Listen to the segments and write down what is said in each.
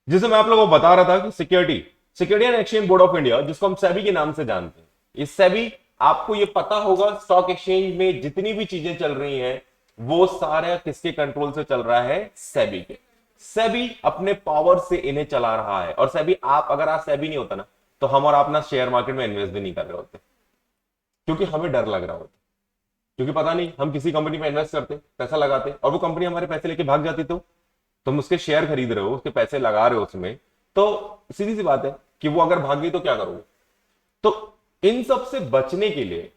जिसे मैं आप लोगों को बता रहा था कि security and exchange board of India, जिसको हम सेबी के नाम से जानते हैं, इस सेबी, आपको ये पता होगा स्टॉक एक्सचेंज में जितनी भी चीजें चल रही हैं वो सारा किसके कंट्रोल से चल रहा है? सेबी के। सेबी अपने पावर से इन्हें चला रहा है। और सेबी, आप अगर आज सेबी नहीं होता ना, तो हम और आप ना शेयर मार्केट में इन्वेस्ट भी नहीं कर रहे होते, क्योंकि हमें डर लग रहा होता, क्योंकि पता नहीं हम किसी कंपनी में इन्वेस्ट करते, पैसा लगाते और वो कंपनी हमारे पैसे लेके भाग जाती, तो तुम उसके शेयर खरीद रहे हो, उसके पैसे लगा रहे हो उसमें, तो सीधी सी बात है कि वो अगर भाग गई तो क्या करोगे? तो इन सब से बचने के लिए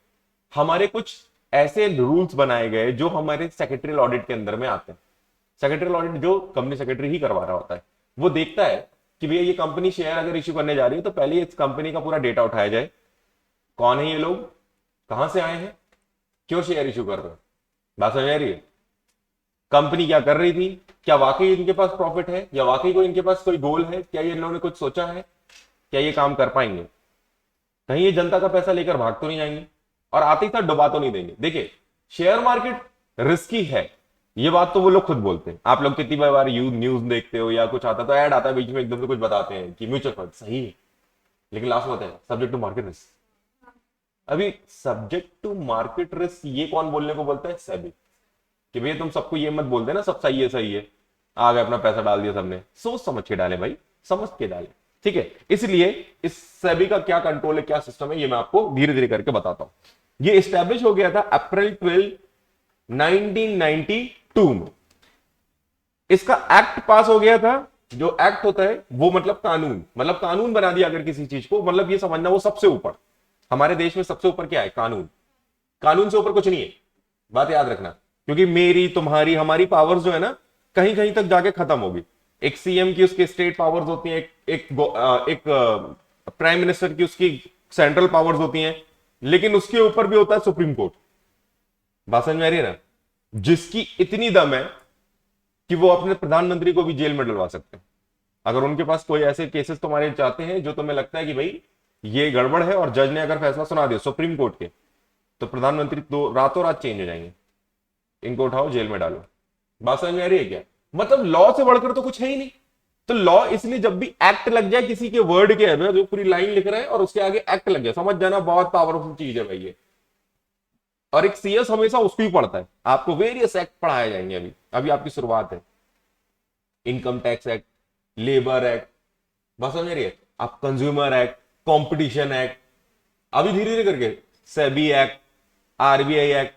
हमारे कुछ ऐसे रूल्स बनाए गए जो हमारे सेक्रेटरियल ऑडिट के अंदर में आते हैं। सेक्रेटरियल ऑडिट जो कंपनी सेक्रेटरी ही करवा रहा होता है, वो देखता है कि भैया ये कंपनी शेयर अगर इश्यू करने जा रही है तो पहले इस कंपनी का पूरा डेटा उठाया जाए। कौन है ये लोग, कहां से आए हैं, क्यों शेयर इश्यू कर रहे हो, बात समझ आ रही है? कंपनी क्या कर रही थी, क्या वाकई इनके पास प्रॉफिट है, या वाकई कोई इनके पास कोई गोल है, क्या ये लोगों ने कुछ सोचा है, क्या ये काम कर पाएंगे, कहीं ये जनता का पैसा लेकर भाग तो नहीं जाएंगे और आते ही साथ डुबा तो नहीं देंगे। देखिए, शेयर मार्केट रिस्की है, ये बात तो वो लोग खुद बोलते हैं। आप लोग कितनी बार न्यूज देखते हो या कुछ आता तो ऐड आता है बीच में, एकदम से कुछ बताते हैं कि म्यूचुअल फंड सही है, लेकिन लास्ट में होता है सब्जेक्ट टू मार्केट रिस्क। अभी सब्जेक्ट टू मार्केट रिस्क ये कौन बोलने को बोलता है? सेबी। कि भैया तुम सबको ये मत बोल देना सब सही है सही है, आ गए अपना पैसा डाल दिया सबने, सोच समझ के डाले भाई, समझ के डाले, ठीक है? इसलिए इस सेबी का क्या कंट्रोल है, क्या सिस्टम है, ये मैं आपको धीरे धीरे करके बताता हूं। ये स्टैब्लिश हो गया था अप्रैल 12 1992 में। इसका एक्ट पास हो गया था। जो एक्ट होता है वो मतलब कानून बना दिया अगर किसी चीज को, मतलब ये समझना वो सबसे ऊपर, हमारे देश में सबसे ऊपर क्या है? कानून। कानून से ऊपर कुछ नहीं है, बात याद रखना, क्योंकि मेरी तुम्हारी हमारी पावर्स जो है ना कहीं कहीं तक जाके खत्म होगी। एक सीएम की उसकी स्टेट पावर्स होती हैं, एक प्राइम मिनिस्टर की उसकी सेंट्रल पावर्स होती हैं, लेकिन उसके ऊपर भी होता है सुप्रीम कोर्ट। बात समझ में आ रही है ना? जिसकी इतनी दम है कि वो अपने प्रधानमंत्री को भी जेल में डलवा सकते हैं। अगर उनके पास कोई ऐसे केसेस तुम्हारे चाहते हैं जो तुम्हें लगता है कि भाई ये गड़बड़ है, और जज ने अगर फैसला सुना दिया सुप्रीम कोर्ट के, तो प्रधानमंत्री तो रातों रात चेंज हो जाएंगे। इनको उठाओ जेल में डालो। बात समझ में आ रही है क्या? मतलब लॉ से बढ़कर तो कुछ है ही नहीं। तो लॉ इसलिए जब भी एक्ट लग जाए किसी के वर्ड के अंदर, जो पूरी लाइन लिख रहे हैं और उसके आगे एक्ट लग जाए, समझ जाना बहुत पावरफुल चीज है भाई ये। और एक सीएस हमेशा उसको ही पढ़ता है। आपको वेरियस एक्ट पढ़ाए जाएंगे, अभी अभी आपकी शुरुआत है। Income tax act, labour act, बस समझ रही है आप, कंज्यूमर एक्ट, कंपटीशन एक्ट, अभी धीरे धीरे करके सेबी एक्ट, आरबीआई एक्ट,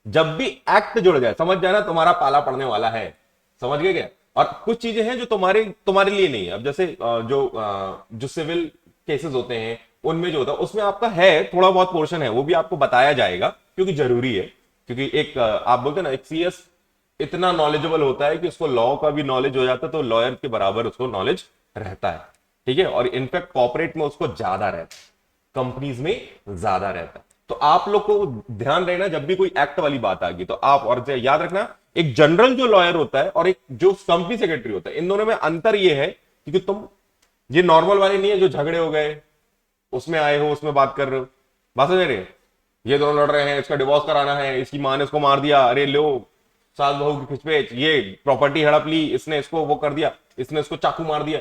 जब भी एक्ट जुड़ जाए समझ जाना तुम्हारा पाला पड़ने वाला है। समझ गए क्या? और कुछ चीजें हैं जो तुम्हारे तुम्हारे लिए नहीं है। अब जैसे जो सिविल केसेस होते हैं उनमें जो होता है उसमें आपका है थोड़ा बहुत पोर्शन है, वो भी आपको बताया जाएगा क्योंकि जरूरी है। क्योंकि एक आप बोलते हैं ना, एक सीएस इतना नॉलेजेबल होता है कि उसको लॉ का भी नॉलेज हो जाता है, तो लॉयर के बराबर उसको नॉलेज रहता है, ठीक है? और इनफैक्ट कॉर्पोरेट में उसको ज्यादा रहता है, कंपनीज में ज्यादा रहता है। तो आप लोग को ध्यान रहना, जब भी कोई एक्ट वाली बात आ गई तो आप और याद रखना, एक जनरल जो लॉयर होता है और एक जो कंपनी सेक्रेटरी होता है, इन दोनों में अंतर ये है क्योंकि तुम ये नॉर्मल वाले नहीं है जो झगड़े हो गए उसमें आए हो उसमें बात कर रहे हो। बात समझ रहे हैं? ये दोनों लड़ रहे हैं, इसका डिवोर्स कराना है, इसकी मां ने इसको मार दिया, अरे लो सास बहू की खिचपेच, ये प्रॉपर्टी हड़प ली, इसने इसको वो कर दिया, इसने इसको चाकू मार दिया।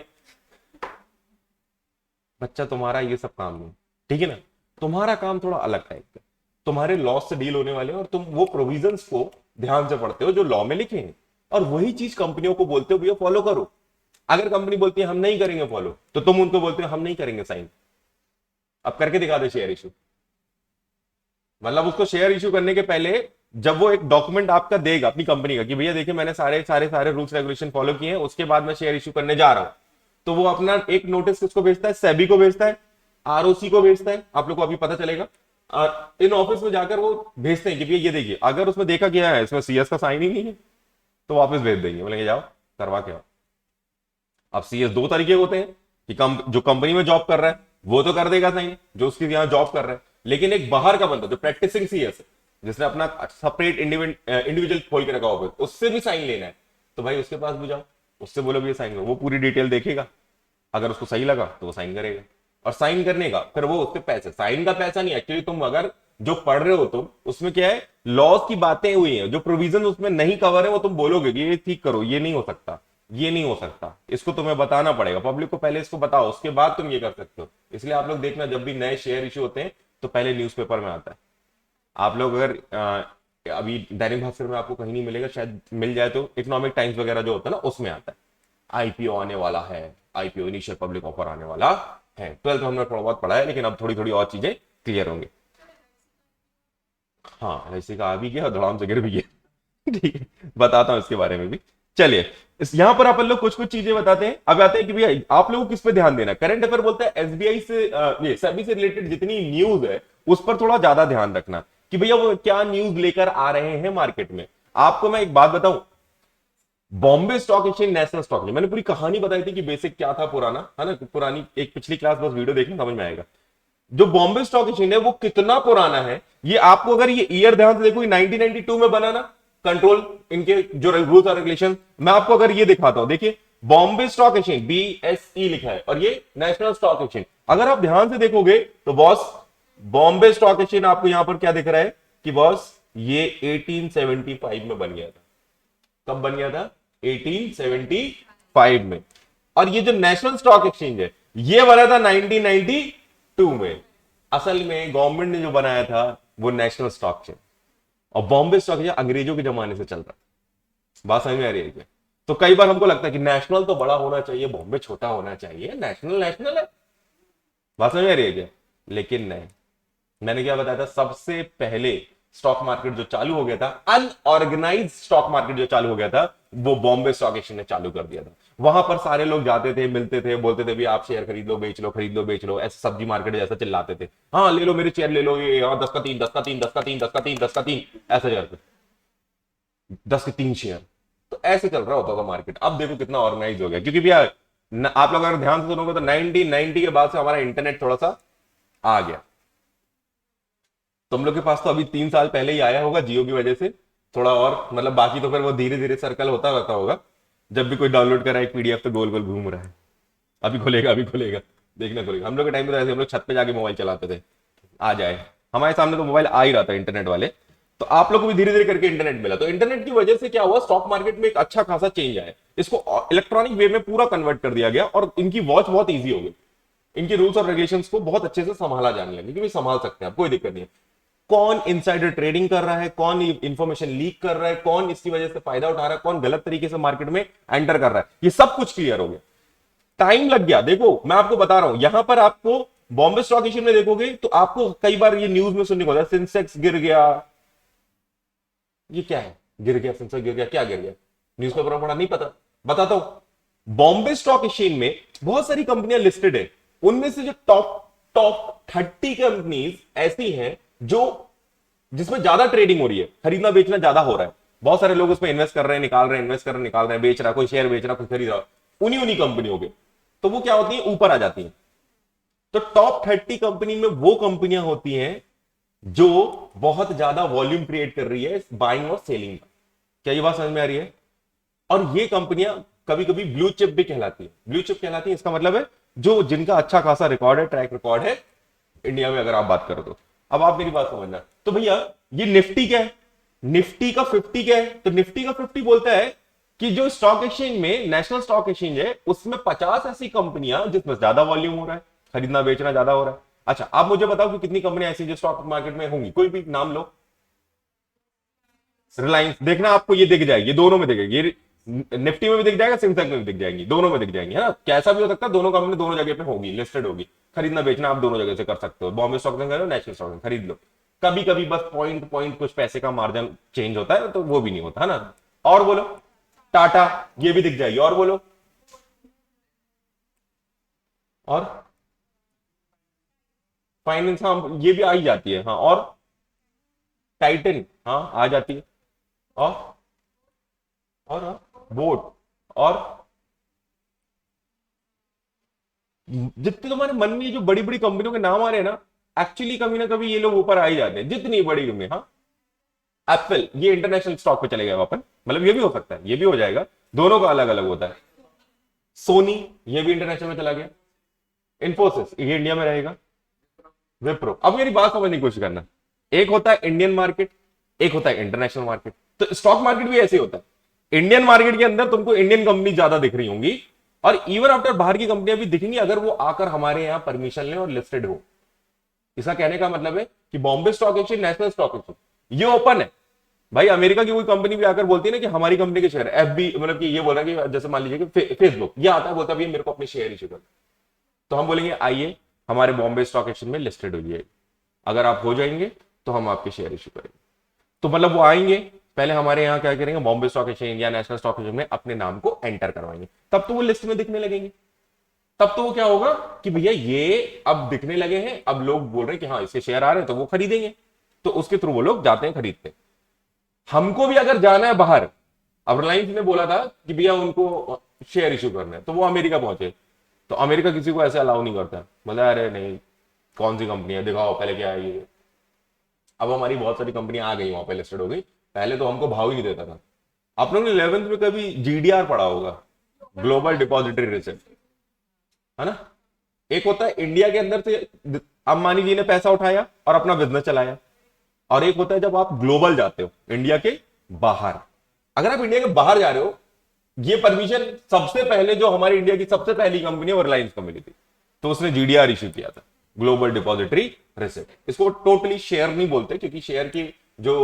बच्चा तुम्हारा ये सब काम नहीं, ठीक है ना? तुम्हारा काम थोड़ा अलग टाइप का, तुम्हारे लॉ से डील होने वाले हैं और तुम वो प्रोविजंस को ध्यान से पढ़ते हो जो लॉ में लिखे हैं, और वही चीज कंपनियों को बोलते हो भैया फॉलो करो। अगर कंपनी बोलती है हम नहीं करेंगे फॉलो, तो तुम उनको बोलते हो हम नहीं करेंगे साइन। अब करके दिखा दे शेयर इशू। मतलब उसको शेयर इशू करने के पहले जब वो एक डॉक्यूमेंट आपका देगा अपनी कंपनी का कि भैया देखिए मैंने सारे सारे सारे रूल्स रेगुलेशन फॉलो किए हैं, उसके बाद मैं शेयर इशू करने जा रहा हूं, तो वो अपना एक नोटिस किसको भेजता है? सेबी को भेजता है, आरओसी को भेजता है। आप लोग को अभी पता चलेगा, इन ऑफिस में जाकर वो भेजते हैं कि भैया ये देखिए, अगर उसमें देखा गया है इसमें सीएस का साइन ही नहीं है तो वापस भेज देंगे, बोलेंगे जाओ करवा के आओ। अब सीएस दो तरीके होते हैं कि जो कंपनी में जॉब कर रहा है वो तो कर देगा साइन, जो उसकी यहां जॉब कर रहा है, लेकिन एक बाहर का बंदा जो प्रैक्टिसिंग सीएस है, जिसने अपना सेपरेट इंडिविजुअल खोल के रखा होगा, उससे भी साइन लेना है, तो भाई उसके पास भी जाओ, उससे बोलो भी साइन करो, वो पूरी डिटेल देखेगा, अगर उसको सही लगा तो वो साइन करेगा। और साइन करने का फिर वो उसके पैसे, साइन का पैसा नहीं, एक्चुअली तुम अगर जो पढ़ रहे हो तुम उसमें क्या है, लॉज की बातें हुई हैं, जो प्रोविजन उसमें नहीं कवर है वो तुम बोलोगे कि ये ठीक करो, ये नहीं हो सकता, ये नहीं हो सकता, इसको तुम्हें बताना पड़ेगा, पब्लिक को पहले इसको बताओ, उसके बाद तुम ये कर सकते हो। इसलिए आप लोग देखना, जब भी नए शेयर इश्यू होते हैं तो पहले न्यूज़पेपर में आता है। आप लोग अगर अभी दैनिक भास्कर में आपको कहीं नहीं मिलेगा, शायद मिल जाए तो इकोनॉमिक टाइम्स वगैरह जो होता है ना, उसमें आता है आईपीओ आने वाला है, आईपीओ इनिशियल पब्लिक ऑफर आने वाला है। 12th हमने थोड़ा बहुत पढ़ा है, लेकिन अब थोड़ी थोड़ी और चीजें क्लियर होंगी। हाँ, ऐसे का आ भी गया और धड़ाम से गिर भी गया। ठीक है, बताता हूं इसके बारे में भी। चलिए, इस यहां पर अपन लोग कुछ कुछ चीजें बताते हैं। अब आते हैं कि भैया आप लोगों को किस पे ध्यान देना है। करंट अफेयर बोलता है एसबीआई से, ये सेबी से रिलेटेड जितनी न्यूज है उस पर थोड़ा ज्यादा ध्यान रखना कि भैया वो क्या न्यूज लेकर आ रहे हैं मार्केट में। आपको मैं एक बात बताऊं, Bombay stock exchange, national stock exchange, मैंने पूरी कहानी बताई थी कि बेसिक क्या था पुराना, है ना, पुरानी एक पिछली क्लास, बस वीडियो देखना समझ में आएगा। जो बॉम्बे स्टॉक एक्सचेंज है वो कितना पुराना है, ये आपको अगर ये ईयर ध्यान से देखो, 1992 में बना ना, कंट्रोल इनके जो रूल्स और रेगुलेशन, मैं आपको अगर ये दिखाता हूं, देखिए बॉम्बे स्टॉक एक्सचेंज BSE लिखा है और ये नेशनल स्टॉक एक्सचेंज। अगर आप ध्यान से देखोगे तो बॉस, बॉम्बे स्टॉक एक्सचेंज आपको यहां पर क्या दिख रहा है कि बॉस ये 1875 में बन गया था। कब बन गया था? 1875 में। और ये जो नेशनल स्टॉक एक्सचेंज है ये बना था 1992 में। असल में गवर्नमेंट ने जो बनाया था वो नेशनल स्टॉक एक्सचेंज, और बॉम्बे स्टॉक एक्सचेंज अंग्रेजों के जमाने से चल रहा है। बात समझ में आ रही है क्या? तो कई बार हमको लगता है कि नेशनल तो बड़ा होना चाहिए, बॉम्बे छोटा होना चाहिए, नेशनल नेशनल है। बात समझ में आ रही है क्या? लेकिन नहीं, मैंने क्या बताया था, सबसे पहले स्टॉक मार्केट जो चालू हो गया था, अनऑर्गेनाइज स्टॉक मार्केट जो चालू हो गया था, वो बॉम्बे स्टॉक एक्सचेंज ने चालू कर दिया था। वहां पर सारे लोग जाते थे, मिलते थे, बोलते थे भी आप शेयर खरीद लो बेच लो, खरीद लो बेच लो, ऐसे सब्जी मार्केट जैसा चिल्लाते थे। हाँ ले लो मेरे शेयर ले लो, ये 10 का 3, 10 का 3, 10 का 3, 10 का 3, 10 का 3, ऐसे करते, 10 के 3 शेयर। तो ऐसे चल रहा होता था मार्केट। अब देखो कितना ऑर्गेनाइज हो गया, क्योंकि भैया आप लोग अगर ध्यान से सुनोगे तो 1990 के बाद से हमारा इंटरनेट थोड़ा सा आ गया। तुम लोग के पास तो अभी 3 साल पहले ही आया होगा जियो की वजह से, थोड़ा और मतलब, बाकी तो फिर वो धीरे धीरे सर्कल होता रहता होगा। जब भी कोई डाउनलोड करा एक पीडीएफ तो गोल गोल घूम रहा है, अभी खुलेगा अभी खुलेगा, देखना खुलेगा। हम लोग के टाइम में तो ऐसे हम लोग छत पे जाके मोबाइल चलाते थे, आ जाए हमारे सामने तो मोबाइल आ ही रहा था इंटरनेट वाले। तो आप लोग को भी धीरे धीरे करके इंटरनेट मिला, तो इंटरनेट की वजह से क्या हुआ, स्टॉक मार्केट में एक अच्छा खासा चेंज आया, इसको इलेक्ट्रॉनिक वे में पूरा कन्वर्ट कर दिया गया और इनकी वॉच बहुत ईजी हो गई। इनके रूल्स और रेगुलेशंस को बहुत अच्छे से संभाला जाने लगे, क्योंकि संभाल सकते हैं आप, कोई दिक्कत नहीं है। कौन इनसाइडर ट्रेडिंग कर रहा है, कौन इंफॉर्मेशन लीक कर रहा है, कौन इसकी वजह से फायदा उठा रहा है, कौन गलत तरीके से मार्केट में एंटर कर रहा है, ये सब कुछ क्लियर हो गया। टाइम लग गया, देखो मैं आपको बता रहा हूं, यहां पर आपको बॉम्बे स्टॉक एक्सचेंज में देखोगे तो आपको कई बार ये न्यूज में सुनने को होता है सेंसेक्स गिर गया। ये क्या है, गिर गया सेंसेक्स गिर गया, क्या गिर गया? न्यूज़पेपर में पढ़ा? नहीं पता, बताता हूं। बॉम्बे स्टॉक एक्सचेंज में बहुत सारी कंपनियां लिस्टेड है, उनमें से जो टॉप टॉप 30 कंपनीज ऐसी हैं जो जिसमें ज्यादा ट्रेडिंग हो रही है, खरीदना बेचना ज्यादा हो रहा है, बहुत सारे लोग उसमें इन्वेस्ट कर रहे हैं, निकाल रहे हैं, इन्वेस्ट कर रहे हैं, निकाल रहे हैं, बेच रहा है, कोई शेयर बेच रहा है, कोई खरीद रहा है, उन्हीं उन्हीं कंपनियों के, तो वो क्या होती है, ऊपर आ जाती है। तो टॉप 30 कंपनी में वो कंपनियां होती हैं जो बहुत ज्यादा वॉल्यूम क्रिएट कर रही है बाइंग और सेलिंग का। क्या ये बात समझ में आ रही है? और ये कंपनियां कभी कभी ब्लू चिप भी कहलाती है। ब्लू चिप कहलाती है, इसका मतलब है जो जिनका अच्छा खासा रिकॉर्ड है, ट्रैक रिकॉर्ड है इंडिया में, अगर आप बात करो तो। अब आप मेरी बात समझना, तो भैया ये निफ्टी क्या है, निफ्टी का 50 क्या है? तो निफ्टी का 50 बोलता है कि जो स्टॉक एक्सचेंज में, नेशनल स्टॉक एक्सचेंज है, उसमें 50 ऐसी कंपनियां जिसमें ज्यादा वॉल्यूम हो रहा है, खरीदना बेचना ज्यादा हो रहा है। अच्छा, आप मुझे बताओ कि कितनी कंपनियां ऐसी जो स्टॉक मार्केट में होंगी, कोई भी नाम लो। रिलायंस, देखना आपको ये दिख जाएगी, ये दोनों में दिखेगी, ये निफ्टी में भी दिख जाएगा, सेंसेक्स में भी दिख जाएंगी, दोनों में दिख जाएंगी, है ना। कैसा भी हो सकता है, दोनों कंपनी दोनों जगह पे होगी, लिस्टेड होगी, खरीदना बेचना आप दोनों जगह से कर सकते हो, बॉम्बे स्टॉक में करो, नेशनल स्टॉक में खरीद लो। कभी कभी बस पॉइंट पॉइंट कुछ पैसे का मार्जिन चेंज होता है, तो वो भी नहीं होता, है ना। और बोलो, टाटा, ये भी दिख जाएगी, और बोलो, और फाइनेंस, हाँ ये भी आ ही जाती है, हाँ, और टाइटन, हाँ आ जाती है, और बोट, और जितने तुम्हारे मन में जो बड़ी बड़ी कंपनियों के नाम आ रहे हैं ना, एक्चुअली कभी ना कभी ये लोग ऊपर आ ही जाते हैं, जितनी बड़ी कंपनी, हाँ। एप्पल, ये इंटरनेशनल स्टॉक पे चले गए वापस, मतलब ये भी हो सकता है, ये भी हो जाएगा, दोनों का अलग अलग होता है। सोनी, ये भी इंटरनेशनल में चला गया। इन्फोसिस, ये इंडिया में रहेगा। विप्रो, अब मेरी बात समझने की कोशिश करना, एक होता है इंडियन मार्केट, एक होता है इंटरनेशनल मार्केट, तो स्टॉक मार्केट भी ऐसे होता है। इंडियन मार्केट के अंदर तुमको इंडियन कंपनी ज्यादा दिख रही होंगी, और इवन आफ्टर बाहर की कंपनियां भी दिखेंगी अगर वो आकर हमारे यहां परमिशन लें और लिस्टेड हो। इसका कहने का मतलब है कि Bombay stock exchange, national stock exchange ये ओपन है। भाई अमेरिका की कोई कंपनी भी आकर बोलती है ना कि हमारी कंपनी के शेयर, एफबी मतलब कि ये बोल रहा है कि जैसे मान लीजिए कि फेसबुक ये आता है, बोलता है मेरे को अपने शेयर इशू कर, तो हम बोलेंगे आइए हमारे बॉम्बे स्टॉक एक्सचेंज में लिस्टेड हो जाइए, अगर आप हो जाएंगे तो हम आपके शेयर इशू करेंगे। तो मतलब वो आएंगे पहले हमारे यहाँ क्या करेंगे, बॉम्बे स्टॉक एक्सचेंज या नेशनल स्टॉक एक्सचेंज में अपने नाम को एंटर करवाएंगे, तब तो वो लिस्ट में दिखने लगेंगे। तब तो वो क्या होगा कि भैया ये अब दिखने लगे हैं, अब लोग बोल रहे हैं कि हाँ इसके शेयर आ रहे हैं तो वो खरीदेंगे, तो उसके थ्रू वो लोग जाते हैं खरीदते हैं। हमको भी अगर जाना है बाहर, अब रिलायंस ने बोला था कि भैया उनको शेयर इशू करना है, तो वो अमेरिका पहुंचे, तो अमेरिका किसी को ऐसे अलाउ नहीं करता, मतलब अरे नहीं कौन सी कंपनी है दिखाओ पहले क्या है ये। अब हमारी बहुत सारी कंपनियां आ गई वहां पे लिस्टेड हो गई, पहले तो हमको भाव ही नहीं देता था। आप लोगों ने 11th में कभी जीडीआर पढ़ा होगा, ग्लोबल डिपॉजिटरी रिसिप्ट, है ना। एक होता है इंडिया के अंदर से अंबानी जी ने पैसा उठाया और अपना बिजनेस चलाया, और एक होता है जब आप ग्लोबल जाते हो इंडिया के बाहर। अगर आप इंडिया के बाहर जा रहे हो, ये परमिशन सबसे पहले जो हमारी इंडिया की सबसे पहली कंपनी है वो रिलायंस को मिली थी, तो उसने जीडीआर इश्यू किया था, ग्लोबल डिपॉजिटरी रिसिप्ट। इसको टोटली शेयर नहीं बोलते क्योंकि शेयर की जो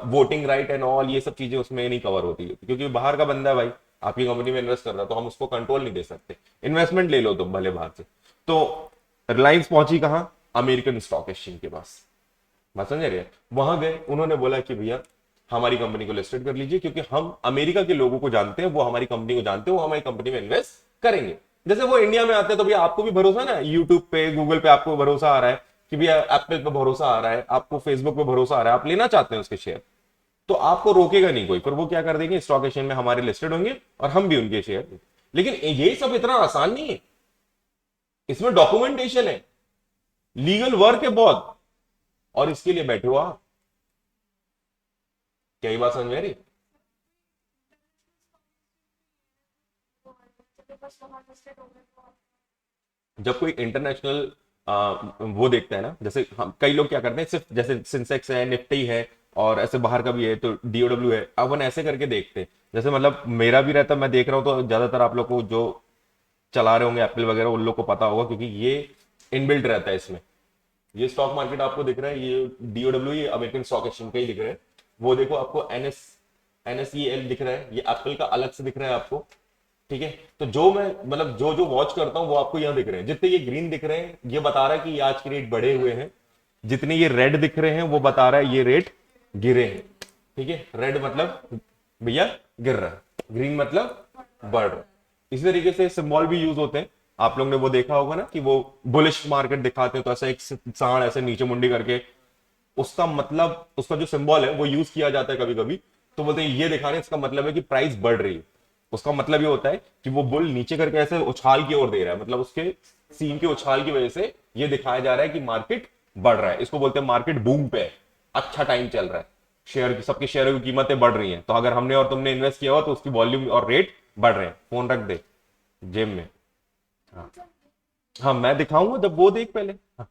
वोटिंग राइट एंड ऑल ये सब चीजें उसमें नहीं कवर होती है, क्योंकि बाहर का बंदा है भाई, आपकी कंपनी में इन्वेस्ट कर रहा है, तो हम उसको कंट्रोल नहीं दे सकते, इन्वेस्टमेंट ले लो तुम भले बाहर से। तो रिलायंस पहुंची कहां, अमेरिकन स्टॉक एक्सचेंज के पास, बात समझ रहे हैं। वहां गए, उन्होंने बोला कि भैया हमारी कंपनी को लिस्टेड कर लीजिए, क्योंकि हम अमेरिका के लोगों को जानते हैं, वो हमारी कंपनी को जानते हैं, वो हमारी कंपनी में इन्वेस्ट करेंगे। जैसे वो इंडिया में आते हैं तो भैया आपको भी भरोसा ना, यूट्यूब पे गूगल पे आपको भरोसा आ रहा है कि भैया एप्पल पे भरोसा आ रहा है, आपको फेसबुक पे भरोसा आ रहा है, आप लेना चाहते हैं उसके शेयर, तो आपको रोकेगा नहीं कोई, पर वो क्या कर देंगे, स्टॉक एक्सचेंज में हमारे लिस्टेड होंगे और हम भी उनके शेयर। लेकिन ये सब इतना आसान नहीं है, इसमें डॉक्यूमेंटेशन है, लीगल वर्क है बहुत, और इसके लिए बैठे हो आप। क्या ये बात समझ में आ रही? जब कोई इंटरनेशनल वो देखता है ना, जैसे हम कई लोग क्या करते हैं, सिर्फ जैसे सिंसेक्स है, निफ्टी है, और ऐसे बाहर का भी है, तो डीओडब्ल्यू है, अपन ऐसे करके देखते हैं। जैसे मतलब मेरा भी रहता, मैं देख रहा हूँ, तो ज्यादातर आप लोग को जो चला रहे होंगे एप्पल वगैरह उन लोग को पता होगा, क्योंकि ये इनबिल्ट रहता है इसमें। ये स्टॉक मार्केट आपको दिख रहा है, ये डीओडब्ल्यू, ये अमेरिकन स्टॉक एक्सचेंज का ही दिख रहा है। वो देखो आपको एनएसईएल दिख रहा है, ये एप्पल का अलग से दिख रहा है आपको, ठीक है। तो जो मैं मतलब जो जो वॉच करता हूं वो आपको यहां दिख रहे हैं, जितने ये ग्रीन दिख रहे हैं ये बता रहा है कि ये आज के रेट बढ़े हुए हैं, जितने ये रेड दिख रहे हैं वो बता रहा है ये रेट गिरे हैं, ठीक है। रेड मतलब भैया गिर रहा है, ग्रीन मतलब बढ़ रहा है। इसी तरीके से सिंबल भी यूज होते हैं, आप लोग ने वो देखा होगा ना कि वो बुलिश मार्केट दिखाते हैं, तो ऐसा एक सांड ऐसे नीचे मुंडी करके, उसका मतलब उसका जो सिंबल है वो यूज किया जाता है कभी कभी, तो बोलते हैं ये दिखाने इसका मतलब है कि प्राइस बढ़ रही है। उसका मतलब ये होता है कि वो बुल नीचे करके ऐसे उछाल की ओर दे रहा है, मतलब उसके सीन के उछाल की वजह से ये दिखाया जा रहा है कि मार्केट बढ़ रहा है। इसको बोलते हैं मार्केट बूम पे है, अच्छा टाइम चल रहा है, शेयर की सबके शेयरों की कीमतें बढ़ रही हैं, तो अगर हमने और तुमने इन्वेस्ट किया हो तो उसकी वॉल्यूम और रेट बढ़ रहे हैं। फोन रख दे जेब में। हाँ, हाँ मैं दिखाऊंगा जब वो देख पहले। हाँ,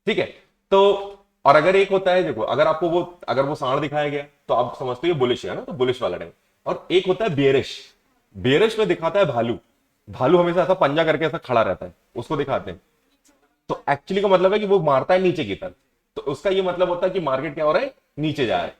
ठीक है। तो और अगर एक होता है देखो, अगर आपको वो अगर वो सांड दिखाया गया तो आप समझते हो ये बुलिश है ना, तो बुलिश वाला टाइम। और एक होता है बेरिश, बेरिश में दिखाता है भालू, भालू हमेशा ऐसा पंजा करके ऐसा खड़ा रहता है, उसको दिखाते हैं। तो एक्चुअली का मतलब है कि वो मारता है नीचे की तरफ, तो उसका ये मतलब होता है कि मार्केट क्या हो रहा है, नीचे जा रहा है।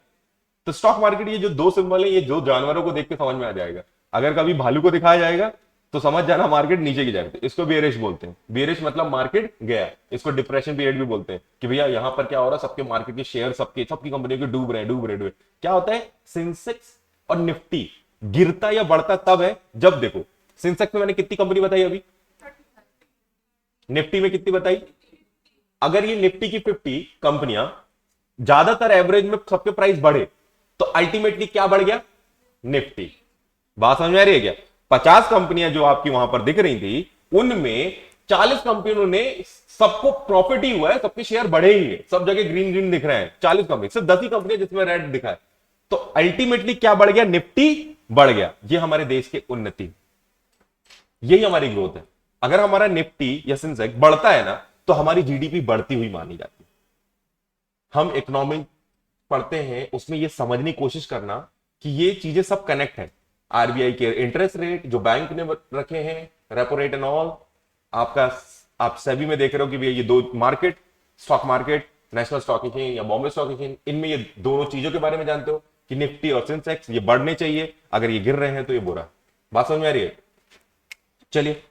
तो स्टॉक मार्केट ये जो दो सिंबल है, ये जो जानवरों को देख के समझ में आ जाएगा। अगर कभी भालू को दिखाया जाएगा तो समझ जाना मार्केट नीचे की जाएगी, इसको बेरिश बोलते हैं। बेरिश मतलब मार्केट गया। इसको डिप्रेशन पीरियड भी बोलते हैं कि भैया यहां पर क्या हो रहा है, सबके मार्केट के शेयर सबकी कंपनियों के डूब रहे हैं। क्या होता है, सेंसेक्स और निफ्टी गिरता या बढ़ता तब है जब, देखो सेंसेक्स में मैंने कितनी कंपनी बताई अभी, निफ्टी में कितनी बताई। अगर ये निफ्टी की 50 कंपनियां ज्यादातर एवरेज में सबके प्राइस बढ़े तो अल्टीमेटली क्या बढ़ गया, निफ्टी। बात समझ में आ रही है क्या? 50 कंपनियां जो आपकी वहां पर दिख रही थी, उनमें 40 कंपनियों ने सबको प्रॉफिट ही हुआ है, सबके शेयर बढ़े ही है, सब जगह ग्रीन ग्रीन दिख रहे हैं। 40 कंपनी, सिर्फ 10 ही कंपनियां जिसमें रेड दिखा है, तो अल्टीमेटली क्या बढ़ गया, निफ्टी बढ़ गया। ये हमारे देश की उन्नति, यही हमारी ग्रोथ है। अगर हमारा निफ्टी या सेंसेक्स बढ़ता है ना, तो हमारी जीडीपी बढ़ती हुई मानी जाती है। हम इकोनॉमिक पढ़ते हैं, उसमें ये समझने की कोशिश करना कि ये चीजें सब कनेक्ट है। आरबीआई के इंटरेस्ट रेट जो बैंक ने रखे हैं, रेपो रेट एंड ऑल, आपका आप सेबी में देख रहे हो कि भैया ये दो market, stock market, national stock exchange या बॉम्बे स्टॉक एक्सचेंज, इनमें ये दोनों चीजों के बारे में जानते हो कि निफ्टी और सेंसेक्स ये बढ़ने चाहिए, अगर ये गिर रहे हैं तो ये बुरा। बात समझ में आ रही है? चलिए,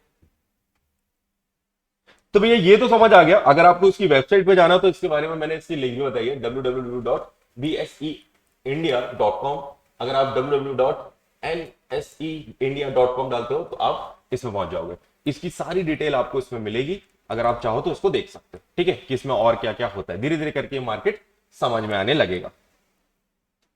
तो भैया ये तो समझ आ गया। अगर आपको इसकी वेबसाइट पे जाना तो इसके बारे में मैंने इसकी लिंक भी बताई है, www.bseindia.com। अगर आप www.nseindia.com डालते हो तो आप इसमें पहुंच जाओगे। इसकी सारी डिटेल आपको इसमें मिलेगी, अगर आप चाहो तो इसको देख सकते हो, ठीक है, कि इसमें और क्या क्या होता है। धीरे धीरे करके मार्केट समझ में आने लगेगा।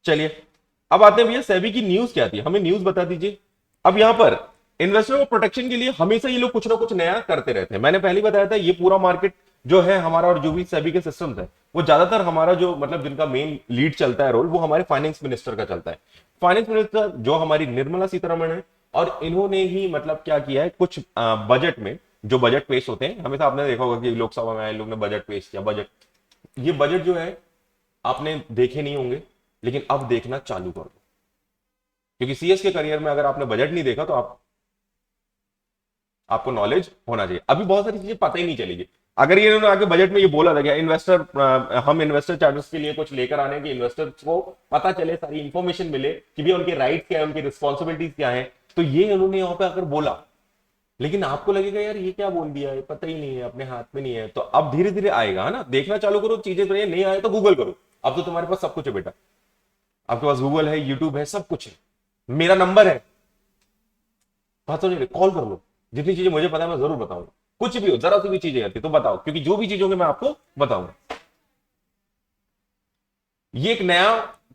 चलिए, अब आते हैं भैया सेबी की न्यूज क्या थी, हमें न्यूज बता दीजिए। अब यहां पर इन्वेस्टर को प्रोटेक्शन के लिए हमेशा ये लोग कुछ ना कुछ नया करते रहते हैं। मैंने पहले ही बताया था, ये पूरा मार्केट जो है हमारा और जो भी सेबी के सिस्टम्स है, वो ज्यादातर हमारा जो मतलब जिनका मेन लीड चलता है रोल, वो हमारे फाइनेंस मिनिस्टर का चलता है। फाइनेंस मिनिस्टर जो हमारी निर्मला सीतारमण है, और इन्होंने ही मतलब क्या किया है, कुछ बजट में जो बजट पेश होते हैं, हमेशा आपने देखा होगा कि लोकसभा में आए लोग ने बजट पेश किया। बजट, ये बजट जो है आपने देखे नहीं होंगे, लेकिन अब देखना चालू कर दो, क्योंकि सीएस के करियर में अगर आपने बजट नहीं देखा तो आपको नॉलेज होना चाहिए। अभी बहुत सारी चीजें पता ही नहीं चलेगी। अगर ये इन्होंने आगे बजट में ये बोला था कि इन्वेस्टर, हम इन्वेस्टर चार्टर्स के लिए कुछ लेकर आने की, इन्वेस्टर्स को पता चले, सारी इंफॉर्मेशन मिले कि भी उनके राइट्स क्या है, उनकी रिस्पॉन्सिबिलिटीज क्या है, तो ये उन्होंने यहां पे अगर बोला, लेकिन आपको लगेगा यार ये क्या बोल दिया है, पता ही नहीं है, अपने हाथ में नहीं है। तो अब धीरे धीरे आएगा, है ना, देखना चालू करो चीजें, तो ये नहीं आए तो गूगल करो। अब तो तुम्हारे पास सब कुछ है बेटा, आपके पास गूगल है, यूट्यूब है, सब कुछ है, मेरा नंबर है, बात समझ, कॉल कर लो। जितनी चीजें मुझे पता है मैं जरूर बताऊंगा, कुछ भी हो, जरा सी भी चीजें आती तो बताओ, क्योंकि जो भी चीज होंगे मैं आपको बताऊंगा। ये एक नया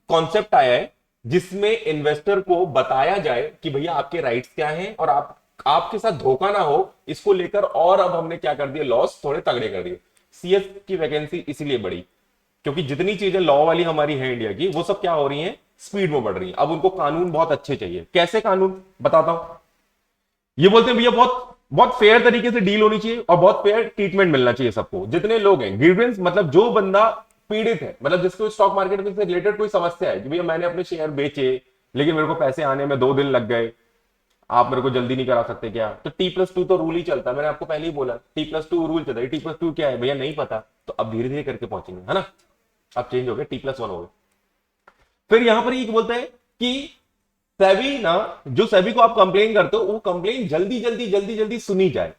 कॉन्सेप्ट आया है जिसमें इन्वेस्टर को बताया जाए कि भैया आपके राइट्स क्या हैं, और आपके साथ धोखा ना हो, इसको लेकर। और अब हमने क्या कर दिया, लॉस थोड़े तगड़े कर दिए। सीएस की वैकेंसी इसीलिए बढ़ी क्योंकि जितनी चीजें लॉ वाली हमारी है इंडिया की, वो सब क्या हो रही हैं, स्पीड में बढ़ रही हैं। अब उनको कानून बहुत अच्छे चाहिए। कैसे कानून, बताता हूं। ये बोलते हैं भैया बहुत बहुत फेयर तरीके से डील होनी चाहिए और बहुत फेयर ट्रीटमेंट मिलना चाहिए सबको, जितने लोग हैं। ग्रीवेंस मतलब जो बंदा पीड़ित है, मतलब जिसको स्टॉक मार्केट में से रिलेटेड कोई समस्या है कि भैया मैंने अपने शेयर बेचे, लेकिन मेरे को पैसे आने में 2 दिन लग गए, आप मेरे को जल्दी नहीं करा सकते क्या? तो T+2 तो रूल ही चलता है, मैंने आपको पहले ही बोला T+2 रूल चलता है। T+2 क्या है भैया, नहीं पता, तो अब धीरे धीरे करके पहुंचेंगे, है ना। अब चेंज हो गया, T+1 हो गया। फिर यहां पर ये बोलता है कि सेबी ना, जो सेबी को आप कंप्लेन करते हो, वो कंप्लेन जल्दी जल्दी जल्दी जल्दी सुनी जाए।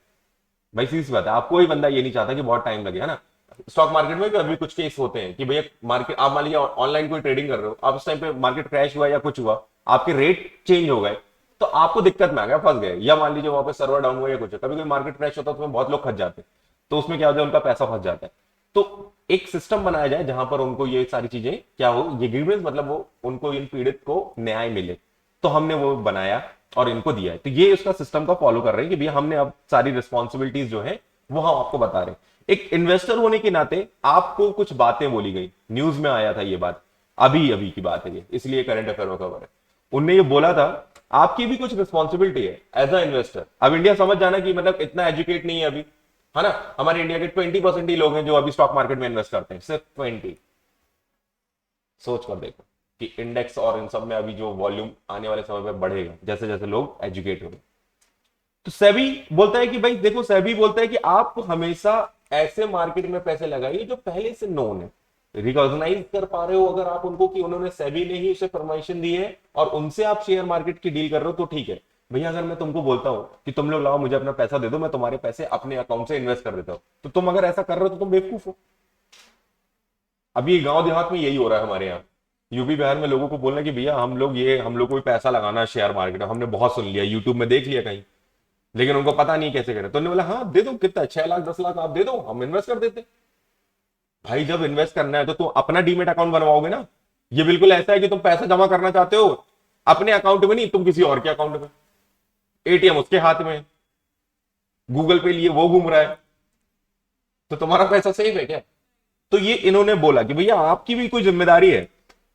भाई सीधी सी बात है, आप कोई बंदा ये नहीं चाहता कि बहुत टाइम लगे, है ना। स्टॉक मार्केट में भी अभी कुछ केस होते हैं कि भैया मार्केट, आप मान लीजिए ऑनलाइन कोई ट्रेडिंग कर रहे हो, आप उस टाइम पे मार्केट क्रैश हुआ या कुछ हुआ, आपके रेट चेंज हो गए, तो आपको दिक्कत में आ गया, फंस गए। या मान लीजिए वहां पे सर्वर डाउन हुआ या कुछ, कभी कोई मार्केट क्रैश होता है, उसमें बहुत लोग फंस जाते हैं, तो उसमें क्या होता है, उनका पैसा फंस जाता है। तो एक सिस्टम बनाया जाए जहां पर उनको ये सारी चीजें क्या हो, ये ग्रीवेंस मतलब वो उनको, इन पीड़ित को न्याय मिले, तो हमने वो बनाया और इनको दिया है। तो ये उसका सिस्टम का फॉलो कर रहे हैं कि भैया हमने अब सारी रिस्पॉन्सिबिलिटीज जो है वो हम आपको बता रहे हैं। एक इन्वेस्टर होने के नाते आपको कुछ बातें बोली गई, न्यूज में आया था ये बात, अभी अभी की बात है ये, इसलिए करंट अफेयर में खबर है। उनने ये बोला था आपकी भी कुछ रिस्पॉन्सिबिलिटी है एज अ इन्वेस्टर। अब इंडिया समझ जाना कि मतलब इतना एजुकेट नहीं है अभी, है ना। हमारे इंडिया के 20% ही लोग हैं जो अभी स्टॉक मार्केट में इन्वेस्ट करते हैं, सिर्फ 20। सोच कर देखो कि इंडेक्स और इन सब में अभी जो वॉल्यूम आने वाले समय में बढ़ेगा जैसे जैसे लोग एजुकेट होंगे। तो सेबी बोलता है कि भाई देखो, सेबी बोलता है कि आप हमेशा ऐसे मार्केट में पैसे लगाइए जो पहले से नोन है, रिकॉग्नाइज कर पा रहे हो अगर आप उनको कि उन्होंने, सेबी ने ही उसे परमिशन दी है और उनसे आप शेयर मार्केट की डील कर रहे हो, तो ठीक है। भैया अगर मैं तुमको बोलता हूं कि तुम लोग लाओ मुझे अपना पैसा दे दो, मैं तुम्हारे पैसे अपने अकाउंट से इन्वेस्ट कर देता हूं, तो तुम अगर ऐसा कर रहे हो तो तुम बेवकूफ हो। अभी गांव देहात में यही हो रहा है हमारे यहाँ, यूपी बिहार में लोगों को बोलना कि भैया हम लोग को भी पैसा लगाना है शेयर मार्केट में, हमने बहुत सुन लिया, यूट्यूब में देख लिया कहीं, लेकिन उनको पता नहीं कैसे करें। तो उन्होंने बोला हाँ दे दो, कितना 6 लाख 10 लाख आप दे दो, हम इन्वेस्ट कर देते। भाई जब इन्वेस्ट करना है तो तुम अपना डीमेट अकाउंट बनवाओगे ना। ये बिल्कुल ऐसा है कि तुम पैसा जमा करना चाहते हो अपने अकाउंट में, नहीं तुम किसी और के अकाउंट में, एटीएम उसके हाथ में, गूगल पे लिए वो घूम रहा है, तो तुम्हारा पैसा सेफ है क्या? तो ये इन्होंने बोला कि भैया आपकी भी कोई जिम्मेदारी है,